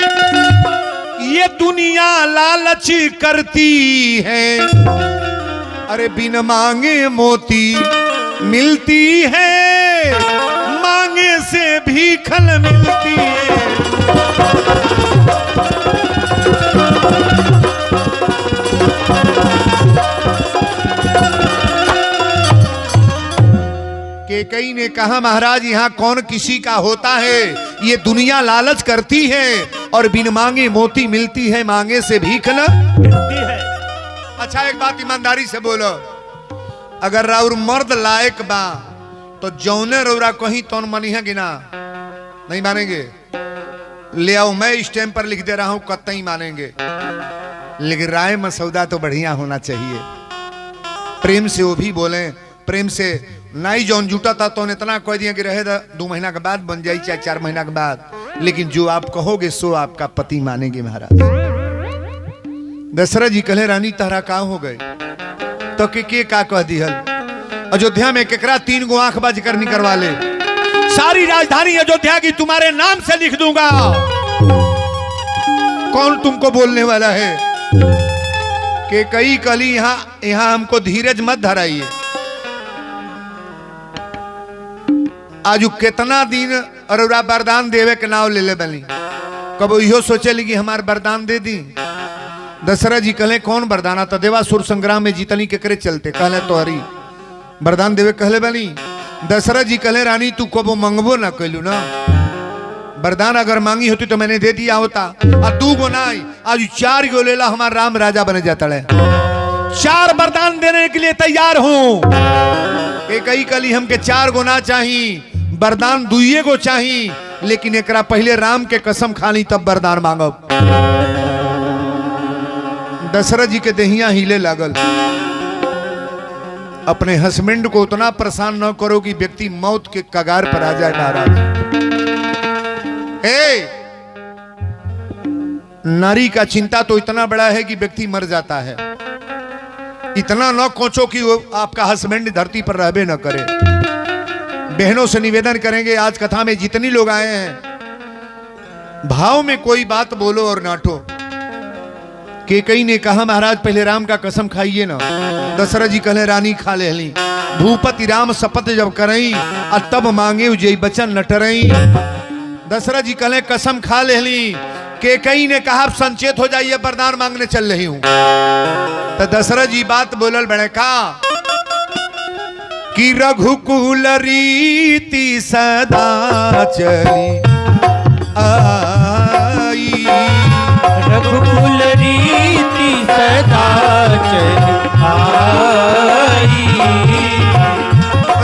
Speaker 1: ये दुनिया लालच करती है। अरे बिन मांगे मोती मिलती है, मांगे से भीखल मिलती है। केकई ने कहा महाराज यहाँ कौन किसी का होता है, ये दुनिया लालच करती है और बिन मांगे मोती मिलती है, मांगे से भीख न मिलती है। अच्छा एक बात ईमानदारी से बोलो, अगर राउर मर्द लायक बा तो जौने रौरा कहीं तौन मनी है गिना नहीं मानेंगे। ले आओ, मैं स्टैम्प पर लिख दे रहा हूं, कतई मानेंगे। लेकिन राय मसौदा तो बढ़िया होना चाहिए। प्रेम से वो भी बोले, प्रेम से नाई जौन जुटा था तो इतना कह दिया कि रहे 2 महीना के बाद बन जाए चाहे 4 महीना के बाद, लेकिन जो आप कहोगे सो आपका पति मानेंगे। महाराज दशरथ जी कहले रानी तहरा का हो गए तो के का कह दिहल, अयोध्या में केकरा 3 गो आंख बाज करनी करवा ले, सारी राजधानी अयोध्या की तुम्हारे नाम से लिख दूंगा। कौन तुमको बोलने वाला है? कि कई कली यहाँ हमको धीरज मत धराइए। आज कितना दिन अरोरा वरदान देवे के नाव ले ले बनी, कब इहो सोचे लगी हमार वरदान दे दी। दशरथ जी कहले कौन वरदाना? तो देवासुर संग्राम में जीतनी के करे चलते, कहले तो हरी वरदान देवे कहले बनी। दशरथ जी कहले रानी तू कबो मंगबो ना कैलू ना, वरदान अगर मांगी होती तो मैंने दे दिया होता। और 2 गो नाई आज 4 गो लेला, हमारा राम राजा बने जाता है। 4 वरदान देने के लिए तैयार हूं। कई कली हमके 4 गो ना चाहिए, वरदान 2 गो चाहिए, लेकिन एकरा पहले राम के कसम खाली तब वरदान मांगब। दशरथ जी के देहिया हिले लागल। अपने हस्बैंड को उतना परेशान न करो कि व्यक्ति मौत के कगार पर आ जाए। महाराज नारी का चिंता तो इतना बड़ा है कि व्यक्ति मर जाता है। इतना न कोचो कि वो आपका हस्बैंड धरती पर रहबे न करे। बहनों से निवेदन करेंगे, आज कथा में जितनी लोग आए हैं भाव में कोई बात बोलो और नाटो। केकई ने कहा महाराज पहले राम का कसम खाइए ना। दशरथ जी कहले रानी खा ले ली। भूपति राम शपथ जब करई और तब मांगे उजई बचन न टरई। दशरथ जी कहले कसम खा ले ली। केकई ने कहा संचेत हो जाइए, वरदान मांगने चल रही हूं। तो दशरथ जी बात बोलल बड़े का कि रघुकुल रीति सदा चली आई,
Speaker 2: रघुकुल रीति सदा चली आई,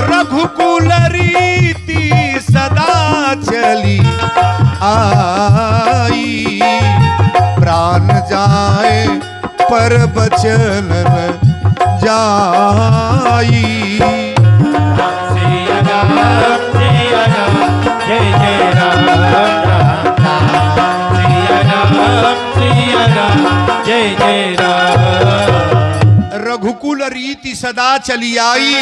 Speaker 1: रघुकुल रीति सदा चली आई, प्राण जाए पर बचन न जाई।
Speaker 2: जय जय राम राम राम, सिया राम जय जय राम।
Speaker 1: रघुकुल रीति सदा चली आई,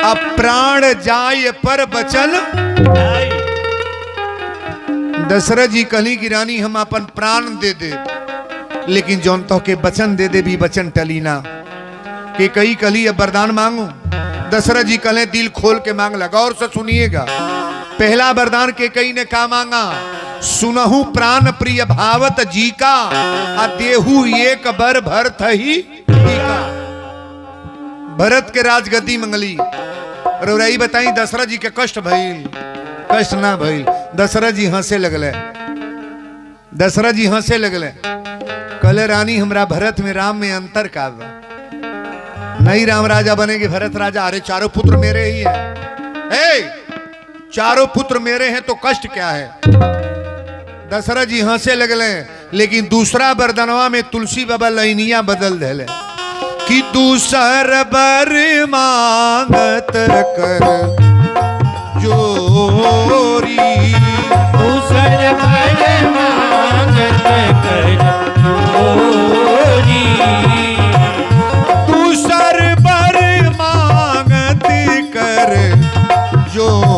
Speaker 1: अब प्राण जाए पर बचन। दशरथ जी कहली कि रानी हम अपन प्राण दे दे, लेकिन जौन तो के बचन दे दे भी बचन टली ना। कि कई कली अब वरदान मांगू। दशरथ जी कहले दिल खोल के मांग लगा और से सुनिएगा। पहला वरदान के कई ने का मांगा, सुनहु प्राण प्रिय भावत जी का, आ देहु एक बर भरत ही का। भरत के राजगद्दी मंगली। रौराई बताई दशरथ जी के कष्ट भइल, कष्ट ना भइल। दशरथ जी हंसे लगले। दशरथ जी हंसे लगले, कहले रानी हमरा भरत में राम में अंतर का बा? नहीं राम राजा बनेंगे भरत राजा। अरे चारों पुत्र मेरे ही हैं। चारों पुत्र मेरे हैं तो कष्ट क्या है? दशरथ जी हंसे लगले। लेकिन दूसरा वरदानवा में तुलसी बाबा लाइनिया बदल देले कि दूसर बर मांगत कर जोरी,
Speaker 2: दूसर बर मांगत कर जोरी,
Speaker 1: दूसर बर मांगत कर जोरी।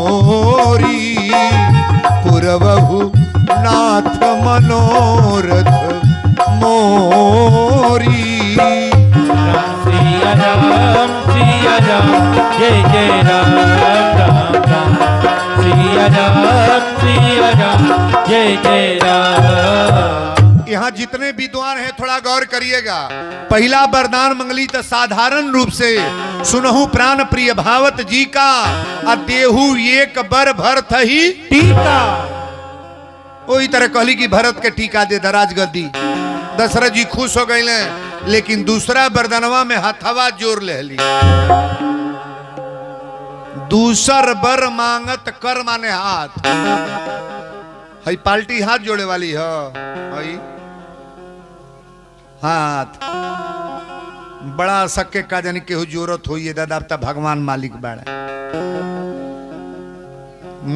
Speaker 2: राम राम राम सिया राम जय जय राम।
Speaker 1: यहाँ जितने विद्वान हैं थोड़ा गौर करिएगा। पहला वरदान मंगली तो साधारण रूप से सुनहु प्राण प्रिय भावत जी का देहु एक बर भर थही
Speaker 2: टीका।
Speaker 1: वही तरह कहली कि भरत के टीका दे दराज गद्दी। दशरथ जी खुश हो गए, लेकिन दूसरा वरदानवा में हथवा जोर ले ली। दूसर बर मांगत कर माने हाथ। हई पाल्टी हाथ जोड़े वाली है। हई हाथ बड़ा सके का जानी केहू जरूरत हुई है दादा तब भगवान मालिक बाड़ा।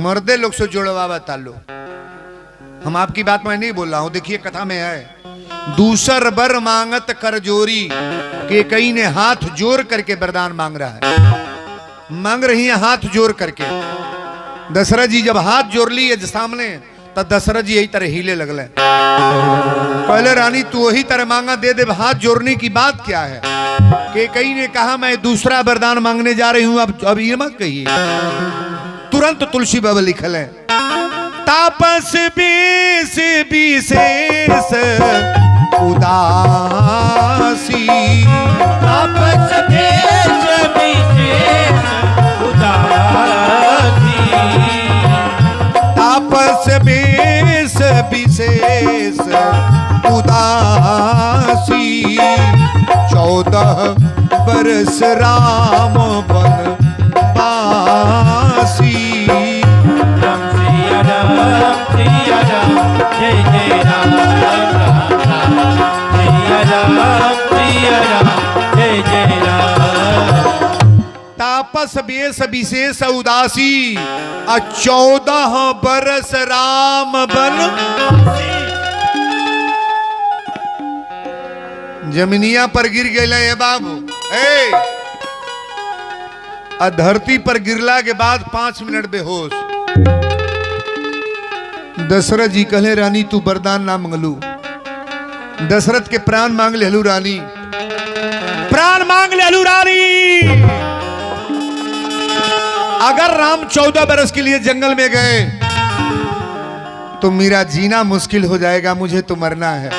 Speaker 1: मर्दे लोग से जोड़वा तालो। हम आपकी बात में नहीं बोल रहा हूं, देखिए कथा में है। दूसर बर मांगत कर जोरी के कई ने हाथ जोड़ करके वरदान मांग रहा है, मांग रही है हाथ जोड़ करके। दशरथ जी जब हाथ जोड़ लिए सामने तब दशरथ जी यही तरह हिले लगले। पहले रानी तू वही तरह मांगा दे दे, हाथ जोड़ने की बात क्या है। के कई ने कहा मैं दूसरा वरदान मांगने जा रही हूं, अब ये मत कहिए। तुरंत तुलसी बाबा लिखल है तापस बीस विशेष उदासी।
Speaker 2: तापस बीस विशेष उदासी।
Speaker 1: तापस बीस विशेष उदासी। 14 बरस राम बन बासी।
Speaker 2: जय जय राम राम राम सिया राम जय जय राम।
Speaker 1: तापस बेस विशेष उदासी 14 बरस राम बन। जमीनिया पर गिर गए बाबू। धरती पर गिरला के बाद 5 मिनट बेहोश। दशरथ जी कहले रानी तू वरदान ना मंगलू। दशरथ के प्राण मांग लेलू रानी, प्राण मांग लेलू रानी। अगर राम 14 बरस के लिए जंगल में गए तो मेरा जीना मुश्किल हो जाएगा, मुझे तो मरना है।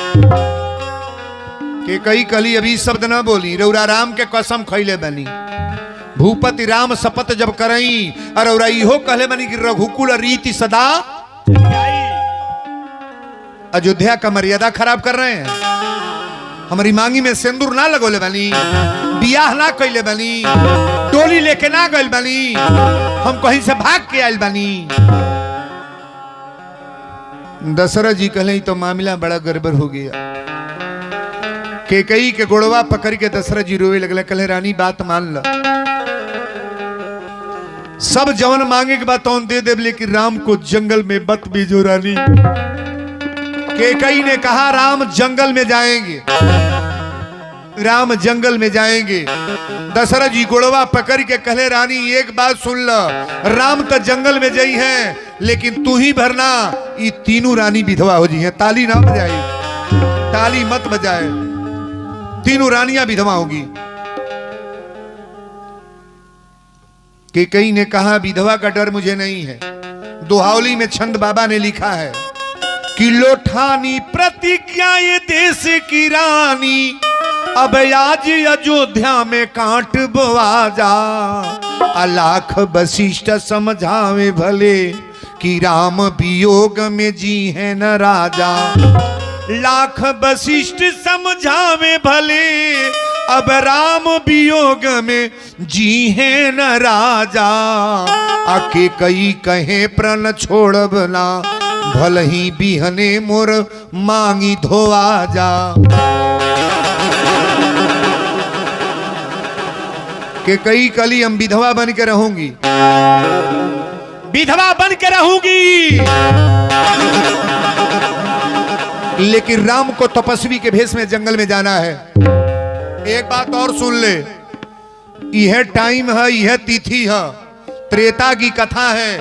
Speaker 1: के कई कली अभी शब्द ना बोली, रौरा राम के कसम खैले बनी। भूपति राम शपथ जब करई और रौरा इहो कहले बनी कि रघुकुल रीति सदा। अयोध्या का मर्यादा खराब कर रहे हैं। हमारी मांगी में सिंदूर ना लगोले बनी, बियाह ना कैले बनी, टोली लेके ना गइल बनी, हम कहीं से भाग के आयल बनी। दशरथ जी कहले तो मामला बड़ा गड़बड़ हो गया। केकई के गोड़वा पकड़ के दशरथ जी रोए लगले। कहले रानी बात मान लो, सब जवन मांगे के बाद दे दे, लेकिन राम को जंगल में मत भेजो रानी। केकई ने कहा राम जंगल में जाएंगे, राम जंगल में जाएंगे। दशरथ जी गोड़वा पकड़ के कहले रानी एक बात सुन लो, राम तो जंगल में जाई हैं, लेकिन तू ही भरना ये तीनों रानी विधवा हो जी हैं। ताली ना बजाए, ताली मत बजाए, तीनों रानियां विधवा होगी। केकई ने कहा विधवा का डर मुझे नहीं है। दोहावली में छंद बाबा ने लिखा है कि लोठानी प्रतिज्ञा ये देश की रानी, अब आज अयोध्या में कांट बोआ जा। अलाख वशिष्ठ समझावे भले कि राम वियोग में जी है न राजा। लाख वशिष्ठ समझावे भले अब राम वियोग में जी है न राजा। आके कई कहे प्रण छोड़ब ना, भल ही बिहने मोर मांगी धोआ जा। के कई कली हम विधवा बन के रहूंगी, विधवा बन के रहूंगी, लेकिन राम को तपस्वी के भेष में जंगल में जाना है। एक बात और सुन ले, यह टाइम है, यह तिथि है, त्रेता की कथा है।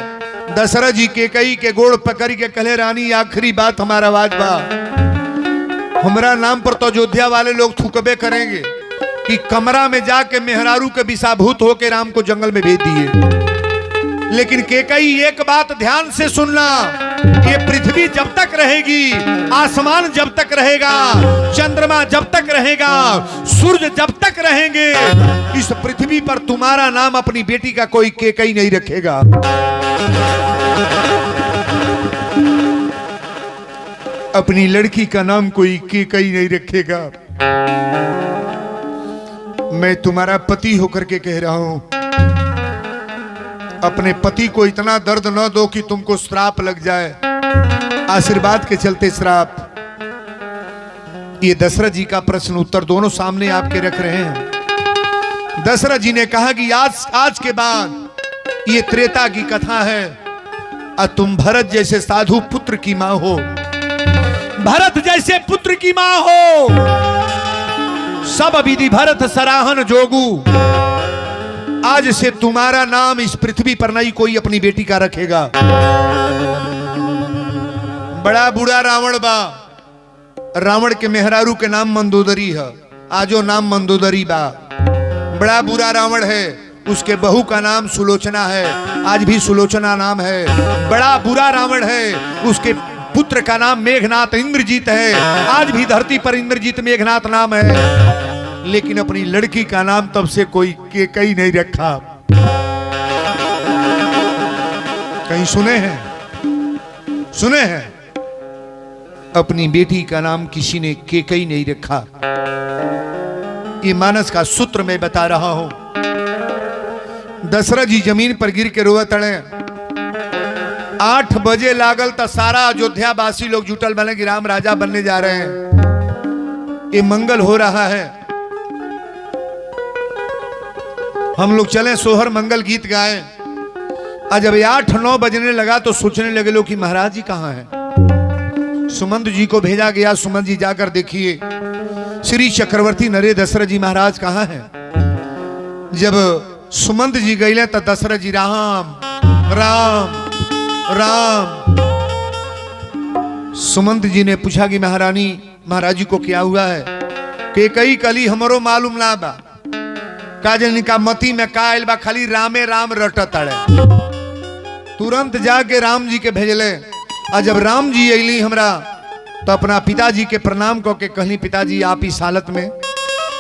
Speaker 1: दशरथ जी केकई के गोड़ पकड़ के कहले रानी आखिरी बात हमारा आवाज बा, हमारा नाम पर तो अयोध्या वाले लोग थूकबे करेंगे, कि कमरा में जाके मेहरारू के विषाभूत होके राम को जंगल में भेज दिए। लेकिन केकई एक बात ध्यान से सुनना, ये पृथ्वी जब तक रहेगी, आसमान जब तक रहेगा, चंद्रमा जब तक रहेगा, सूर्य जब तक रहेंगे, इस पृथ्वी पर तुम्हारा नाम अपनी बेटी का कोई केकई नहीं रखेगा। अपनी लड़की का नाम कोई केकई नहीं रखेगा। मैं तुम्हारा पति होकर के कह रहा हूं, अपने पति को इतना दर्द न दो कि तुमको श्राप लग जाए, आशीर्वाद के चलते श्राप। ये दशरथ जी का प्रश्न उत्तर दोनों सामने आपके रख रहे हैं। दशरथ जी ने कहा कि आज के बाद ये त्रेता की कथा है, और तुम भरत जैसे साधु पुत्र की मां हो, भरत जैसे पुत्र की मां हो। सब विधि भरत सराहन जोगू। आज से तुम्हारा नाम इस पृथ्वी पर नहीं कोई अपनी बेटी का रखेगा। बड़ा बूढ़ा रावण बा, रावण के मेहरारू के नाम मंदोदरी है, आजो नाम मंदोदरी बा। बड़ा बुरा रावण है, उसके बहू का नाम सुलोचना है, आज भी सुलोचना नाम है। बड़ा बुरा रावण है, उसके पुत्र का नाम मेघनाथ इंद्रजीत है, आज भी धरती पर इंद्रजीत मेघनाथ नाम है। लेकिन अपनी लड़की का नाम तब से कोई केकई नहीं रखा। कहीं सुने हैं? सुने हैं? अपनी बेटी का नाम किसी ने केकई नहीं रखा। ये मानस का सूत्र मैं बता रहा हूं। दशरथ जी जमीन पर गिर के रोवत अड़े। 8 बजे लागल तो सारा अयोध्या वासी लोग जुटल बने कि राम राजा बनने जा रहे हैं, ये मंगल हो रहा है। हम लोग चले सोहर मंगल गीत गाए। आज जब 8-9 बजने लगा तो सोचने लगे लोग कि महाराज जी कहाँ हैं। सुमंत जी को भेजा गया, सुमंत जी जाकर देखिए श्री चक्रवर्ती नरे दशरथ जी महाराज कहाँ हैं। जब सुमंत जी गए तो दशरथ जी राम राम राम। सुमंत जी ने पूछा कि महारानी महाराज जी को क्या हुआ है। के कई कली हमरो मालूम ना बा, काजल का मती में कायल बा, खाली रामे राम रटत अड़े। तुरंत जाके राम जी के भेजले। और जब राम जी अली हमरा तो अपना पिताजी के प्रणाम को के कहली, पिताजी आप इस हालत में।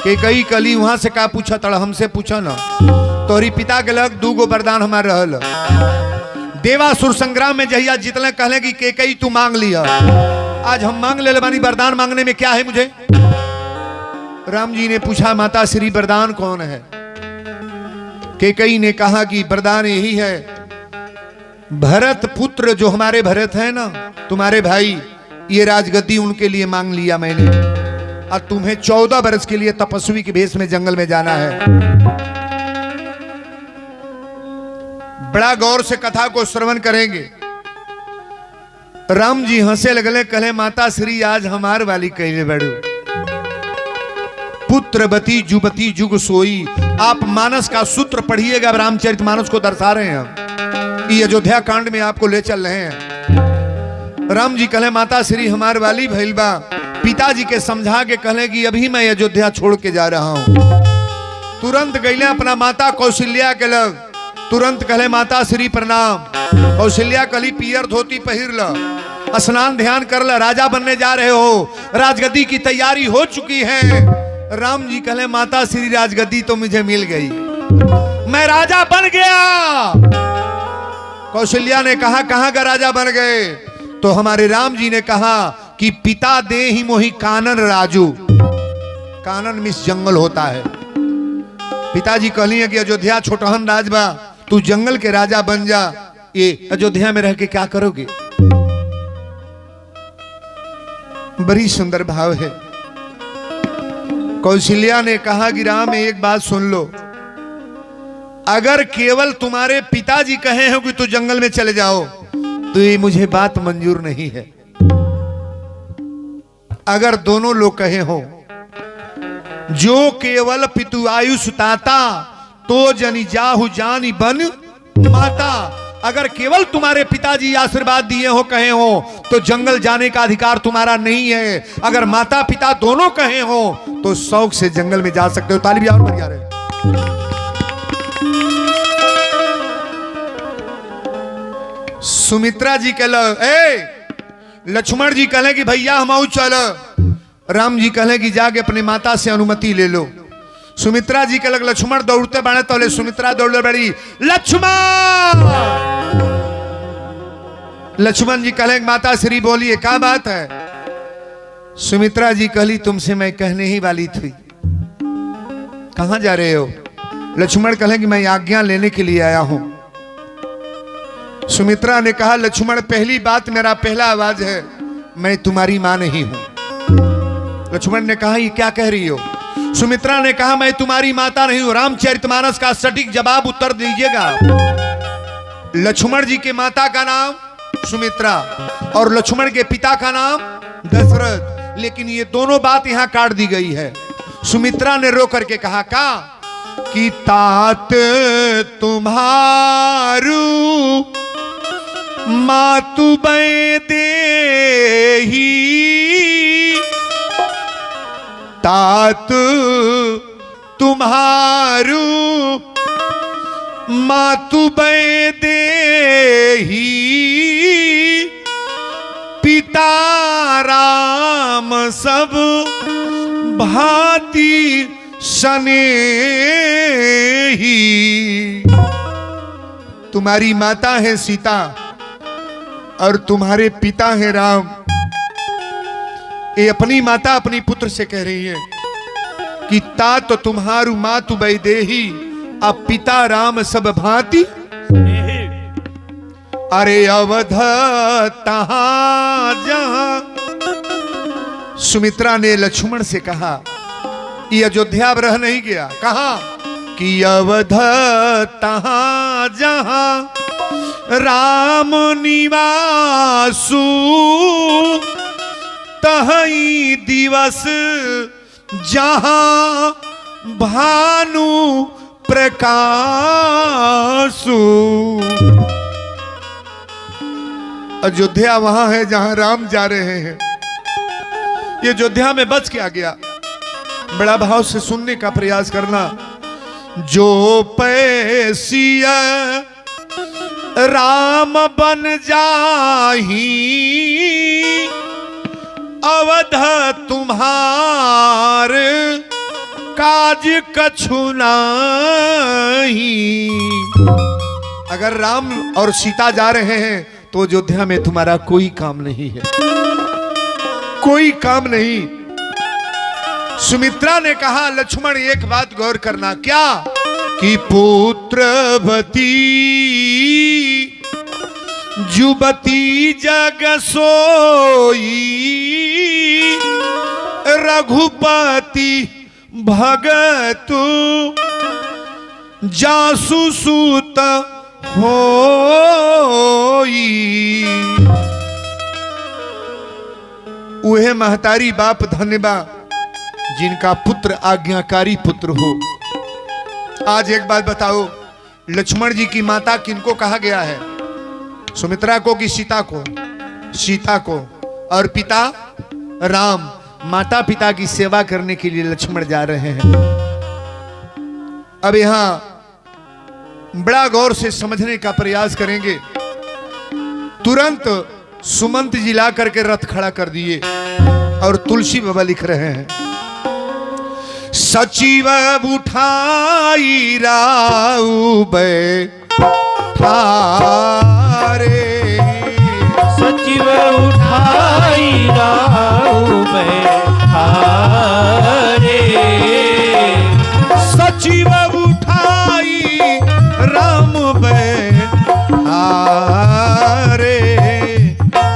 Speaker 1: के कई कली वहां से का पूछा तड़, हमसे पूछा ना। तोहरी पिता के लग 2 गो वरदान हमारे रहल। देवासुर संग्राम में जहिया जितने कहले कि के कई तू मांग लिया, आज हम मांग ले बानी। वरदान मांगने में क्या है मुझे? राम जी ने पूछा माता श्री वरदान कौन है? केकई ने कहा कि वरदान यही है, भरत पुत्र जो हमारे भरत है ना, तुम्हारे भाई, ये राजगद्दी उनके लिए मांग लिया मैंने। और तुम्हें 14 वर्ष के लिए तपस्वी के भेष में जंगल में जाना है। बड़ा गौर से कथा को श्रवण करेंगे। राम जी हंसे लगले, कहे माता श्री आज हमार वाली कहले बड़ू। पुत्रवती जुबती जुग सोई। आप मानस का सूत्र पढ़िएगा, रामचरितमानस को दर्शा रहे हैं हम। ये अयोध्या कांड में आपको ले चल रहे हैं। राम जी कहे माता श्री हमार वाली भैलबा। पिताजी के समझा के कहे कि अभी मैं अयोध्या छोड़ के जा रहा हूं। तुरंत गईले अपना माता कौशल्या के लग। तुरंत कहे माता श्री प्रणाम। कौशल्या कली पियर धोती पहिर ल, स्नान ध्यान कर ल, राजा बनने जा रहे हो, राजगद्दी की तैयारी हो चुकी है। राम जी कहे माता श्री राजगद्दी तो मुझे मिल गई, मैं राजा बन गया। कौशल्या ने कहा कहां का राजा बन गए? तो हमारे राम जी ने कहा कि पिता दे ही मोही कानन राजू। कानन मिस जंगल होता है। पिताजी कहलिए कि अयोध्या छोटहन राजबा, तू जंगल के राजा बन जा। ये अयोध्या में रह के क्या करोगे? बड़ी सुंदर भाव है। कौशल्या ने कहा कि राम एक बात सुन लो, अगर केवल तुम्हारे पिताजी कहे हो कि तू जंगल में चले जाओ तो ये मुझे बात मंजूर नहीं है। अगर दोनों लोग कहे हो, जो केवल पितु आयुष ताता तो जनी जाहु जानी बन माता, अगर केवल तुम्हारे पिताजी आशीर्वाद दिए हो कहे हो तो जंगल जाने का अधिकार तुम्हारा नहीं है। अगर माता पिता दोनों कहे हो तो शौक से जंगल में जा सकते हो। ताली भी और बढ़िया रहे। सुमित्रा जी कहल लक्ष्मण जी कहले कि भैया हम आऊ चल। राम जी कहले कि जाके अपनी माता से अनुमति ले लो। सुमित्रा जी कहलक लक्ष्मण दौड़ते बाड़े तो सुमित्रा दौड़े बड़ी लक्ष्मण। लक्ष्मण जी कहले माता श्री बोलिए क्या बात है। सुमित्रा जी कहली तुमसे मैं कहने ही वाली थी। कहां जा रहे हो। लक्ष्मण कहले कि मैं आज्ञा लेने के लिए आया हूं। सुमित्रा ने कहा लक्ष्मण पहली बात मेरा पहला आवाज है मैं तुम्हारी मां नहीं हूं। लक्ष्मण ने कहा ये क्या कह रही हो। सुमित्रा ने कहा मैं तुम्हारी माता नहीं हूं। रामचरितमानस का सटीक जवाब उत्तर दीजिएगा। लक्ष्मण जी के माता का नाम सुमित्रा और लक्ष्मण के पिता का नाम दशरथ। लेकिन ये दोनों बात यहां काट दी गई है। सुमित्रा ने रो करके कहा का कि तात तुम्हारू मातु देही तात तुम्हारू मातु देही पिता राम सब भांति स्नेही। तुम्हारी माता है सीता और तुम्हारे पिता है राम। ये अपनी माता अपनी पुत्र से कह रही है कि तात तो तुम्हारू मातु वैदेही अब पिता राम सब भांति। अरे अवध तहां जहां। सुमित्रा ने लक्ष्मण से कहा ये अयोध्या अब रह नहीं गया। कहा कि अवध तहां जहां राम निवासु तहीं दिवस जहां भानु प्रकाशु। अयोध्या वहां है जहां राम जा रहे हैं। ये अयोध्या में बच के आ गया। बड़ा भाव से सुनने का प्रयास करना। जो पैसिया राम बन जाही अवध तुम्हार काज कछु नहीं। अगर राम और सीता जा रहे हैं तो अयोध्या में तुम्हारा कोई काम नहीं है, कोई काम नहीं। सुमित्रा ने कहा लक्ष्मण एक बात गौर करना। क्या कि पुत्रवती जुबती जग सोई रघुपति भगतु जासु सूत होई। उहे महतारी बाप धन्यबा जिनका पुत्र आज्ञाकारी पुत्र हो। आज एक बात बताओ, लक्ष्मण जी की माता किनको कहा गया है? सुमित्रा को कि सीता को? सीता को। और पिता राम। माता पिता की सेवा करने के लिए लक्ष्मण जा रहे हैं। अब यहां बड़ा गौर से समझने का प्रयास करेंगे। तुरंत सुमंत जी ला करके रथ खड़ा कर दिए और तुलसी बाबा लिख रहे हैं सचिव उठाई राउ बैठारे।
Speaker 2: सचिव उठाई राउ बैठारे।
Speaker 1: सचिव उठाई राम बैठारे।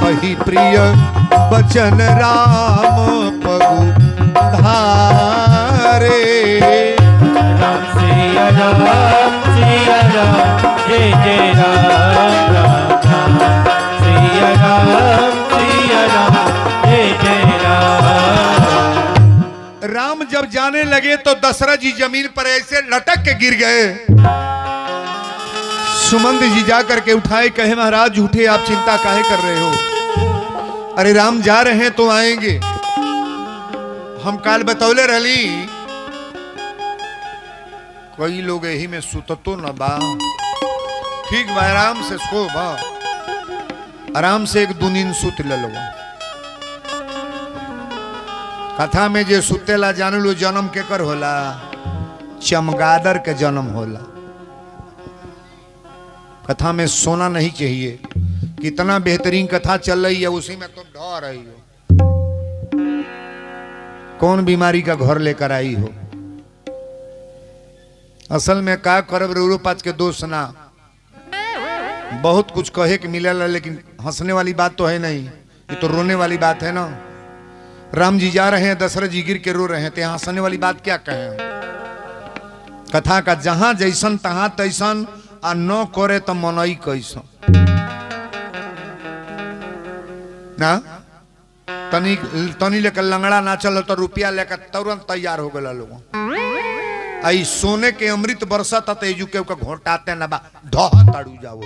Speaker 1: कही प्रिय बचन राम पगु धारे।
Speaker 2: राम सिया राम जय जय राम राम राम। सिया राम जय जय राम।
Speaker 1: राम जब जाने लगे तो दशरथ जी जमीन पर ऐसे लटक के गिर गए। सुमंत जी जा करके उठाए, कहे महाराज झूठे आप चिंता काहे कर रहे हो? अरे राम जा रहे हैं तो आएंगे। हम काल बतौले रहली कोई लोग यही में सुततो न बा। ठीक बा, आराम से सो बा, आराम से एक दो नींद सुत ले लो। कथा में जे सुतेला जान लो जन्म के कर होला, चमगादड़ के जन्म होला। कथा में सोना नहीं चाहिए। कितना बेहतरीन कथा चल रही है, उसी में तुम ढह रही हो। कौन बीमारी का घर लेकर आई हो? असल में का करब रो पाच के दोस्त ना, बहुत कुछ कहे के मिलेला, लेकिन हंसने वाली बात तो है नहीं, ये तो रोने वाली बात है ना। राम जी जा रहे हैं, दशरथ जी गिर के रो रहे हैं, तो यहाँ हंसने वाली बात क्या कहें? कथा का जहां जैसन तहां तैसन, आ न करे तो मनई कैसन ना। तनी लेकर लंगड़ा ना चल तो रुपया लेकर तुरंत तैयार हो गया लोग। आई सोने के अमृत बरसा तेजू के घोटाते ना बा ढह ताड़ू जाओ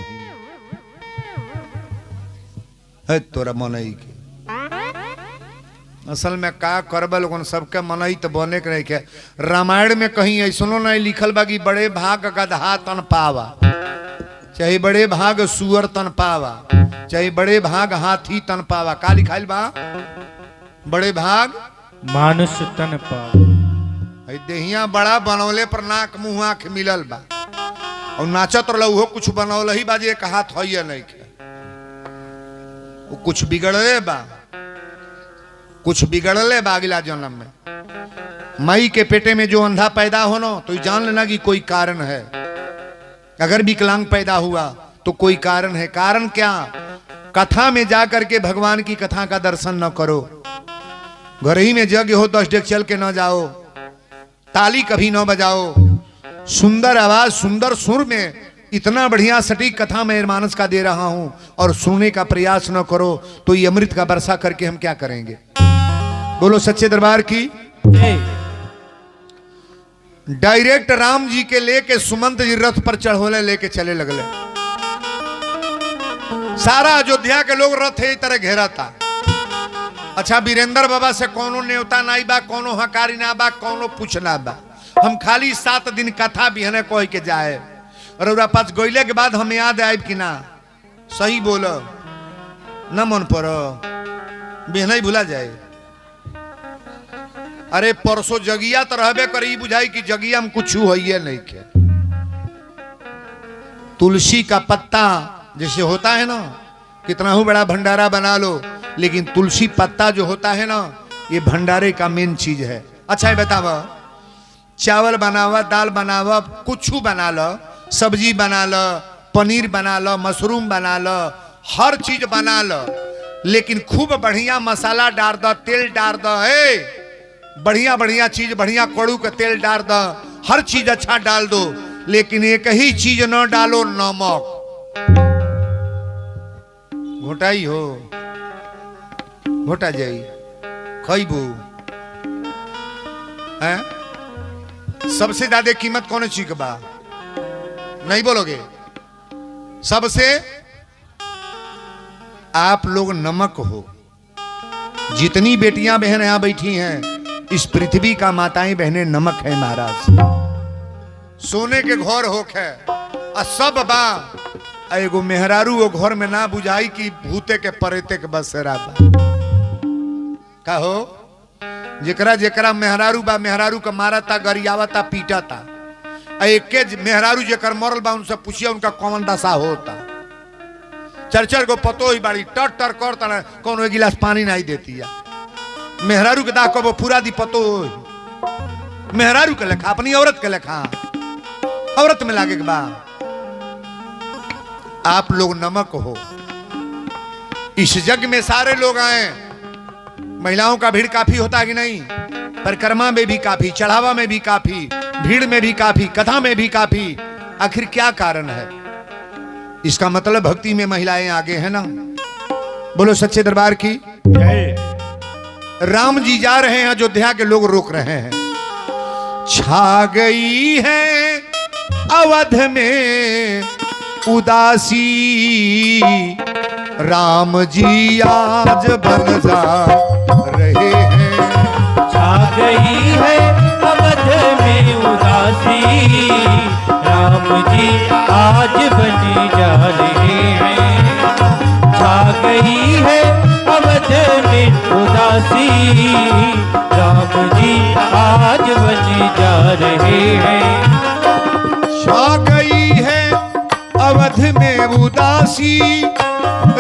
Speaker 1: है तोरा मनई के। असल में का करब लोगन सबके मनई तो बने के नहीं के। रामायण में कहीं ऐसनो नहीं लिखल बा कि बड़े भाग गधा तन पावा, चाहे बड़े भाग सुअर तन पावा, चाहे बड़े भाग हाथी तन पावा। का लिखाइल बा? बड़े भाग
Speaker 2: मानुष तन पावा।
Speaker 1: देहिया बड़ा बनौले पर नाक मुंह आंख मिलल बा, और नाचत रहो कुछ बनौल ही बाजे एक हाथ है नहीं के। वो कुछ बिगड़ले बा, कुछ बिगड़ले बा। अगला जन्म में माई के पेटे में जो अंधा पैदा हो ना, तो जान लेना कि कोई कारण है। अगर विकलांग पैदा हुआ तो कोई कारण है। कारण क्या? कथा में जाकर के भगवान की कथा का दर्शन न करो। घर ही में जग हो 10 डेग चल के न जाओ, ताली कभी न बजाओ। सुंदर आवाज सुंदर सुर में इतना बढ़िया सटीक कथा मैं मानस का दे रहा हूं और सुनने का प्रयास न करो तो ये अमृत का वर्षा करके हम क्या करेंगे? बोलो सच्चे दरबार की। डायरेक्ट राम जी के लेके सुमंत जी रथ पर चढ़ोले लेके चले लगले। सारा अयोध्या के लोग रथ ही तरह घेरा था। अच्छा वीरेंद्र बाबा से कोनो न्योता नहीं बा, कोनो हकारी ना बा, कोनो पूछना बा। हम खाली 7 दिन कथा बिहने कोई के जाए और पास गोइले के बाद हम याद आए कि ना सही बोलो न मन पड़ो बिहने ही भूला जाए। अरे परसों जगिया तो रहबे करी, बुझाई कि जगिया में कुछ है नहीं के। तुलसी का पत्ता जैसे होता है ना, कितना ही बड़ा भंडारा बना लो, लेकिन तुलसी पत्ता जो होता है ना, ये भंडारे का मेन चीज है। अच्छा है बतावा, चावल बनावा, दाल बनावा, कुछ बना लो, सब्जी बना लो, पनीर बना लो, मशरूम बना लो, हर चीज बना लो, लेकिन खूब बढ़िया मसाला डाल दो, तेल डाल दो, बढ़िया बढ़िया चीज, बढ़िया कड़ू का तेल डाल दो, हर चीज अच्छा डाल दो, लेकिन एक ही चीज न डालो, नमक। घोटाई हो घोटा जाई खइबू है। सबसे ज्यादा कीमत कौन चीज का बा? नहीं बोलोगे? सबसे आप लोग नमक हो। जितनी बेटियां बहन यहां बैठी हैं, इस पृथ्वी का माताएं बहनें नमक है महाराज। सोने के घर होखे आ सब बा, एगो मेहरारू वो घर में ना बुझाई कि भूते के परेते के बसेरा बा। का हो? जेकरा जेकरा मेहरारू बा, मेहरारू का मारता, गरियावता, पीटाता। एके मेहरारू जेकर मरल बा उनसे पूछिए उनका कौन दशा होता। 4-4 गो पतो ही बाड़ी टर टर करता, कौन एक गिलास पानी नहीं देती है। मेहरारू के दाह को पूरा दी पतो मेहरारू के लेखा, अपनी औरत के लेखा, औरत में लागे के बा। आप लोग नमक हो। इस जग में सारे लोग आए, महिलाओं का भीड़ काफी होता है कि नहीं? परिक्रमा में भी काफी, चढ़ावा में भी काफी, भीड़ में भी काफी, कथा में भी काफी। आखिर क्या कारण है? इसका मतलब भक्ति में महिलाएं आगे हैं ना। बोलो सच्चे दरबार की। राम जी जा रहे हैं, अयोध्या के लोग रोक रहे हैं। छा गई है अवध में उदासी राम जी आज बन जा रहे हैं।
Speaker 2: छा गई है अवध में उदासी, राम जी आज बनी जा रहे हैं। छा गई है अवध में उदासी, राम जी आज बनी जा रहे हैं।
Speaker 1: छा गई है अवध में उदासी,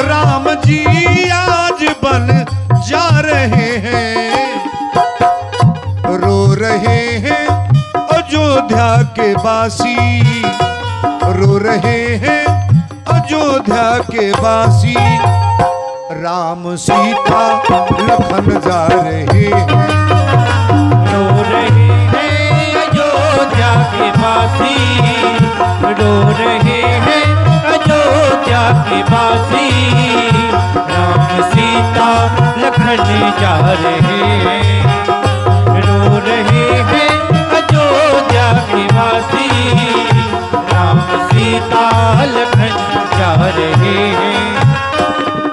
Speaker 1: राम जी आज बन जा रहे हैं। रो रहे हैं अयोध्या के वासी, रो रहे हैं अयोध्या के वासी, राम सीता लखन जा रहे हैं।
Speaker 2: रो रहे हैं अयोध्या के वासी, रो रहे हैं अयोध्या के वासी, राम सीता लखन जा रहे हैं। रो रहे हैं अयोध्या के वासी, राम सीता लखन जा रहे हैं।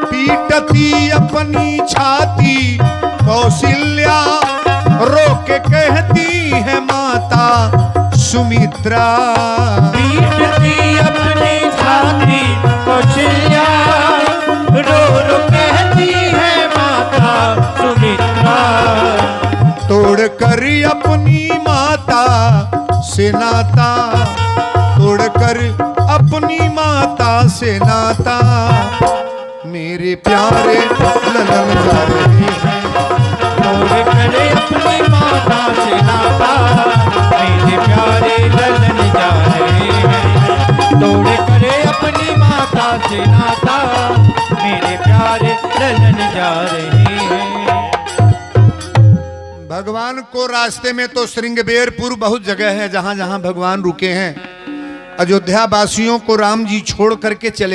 Speaker 1: पीटती अपनी छाती कौशल्या, रो के कहती है माता सुमित्रा।
Speaker 2: पीटती अपनी छाती कौशल्या, रो रो कहती है माता सुमित्रा।
Speaker 1: तोड़ कर अपनी माता से नाता, तोड़ कर अपनी माता से नाता, मेरे प्यारे ललन जा रहे हैं।
Speaker 2: तोड़ करे अपनी माता से नाता, मेरे प्यारे ललन जा रहे हैं। तोड़ करे अपनी माता से नाता, मेरे प्यारे ललन जा रहे हैं।
Speaker 1: भगवान को रास्ते में तो श्रृंगबेरपुर बहुत जगह है जहां जहां भगवान रुके हैं। अयोध्या वासियों को राम जी छोड़ करके चले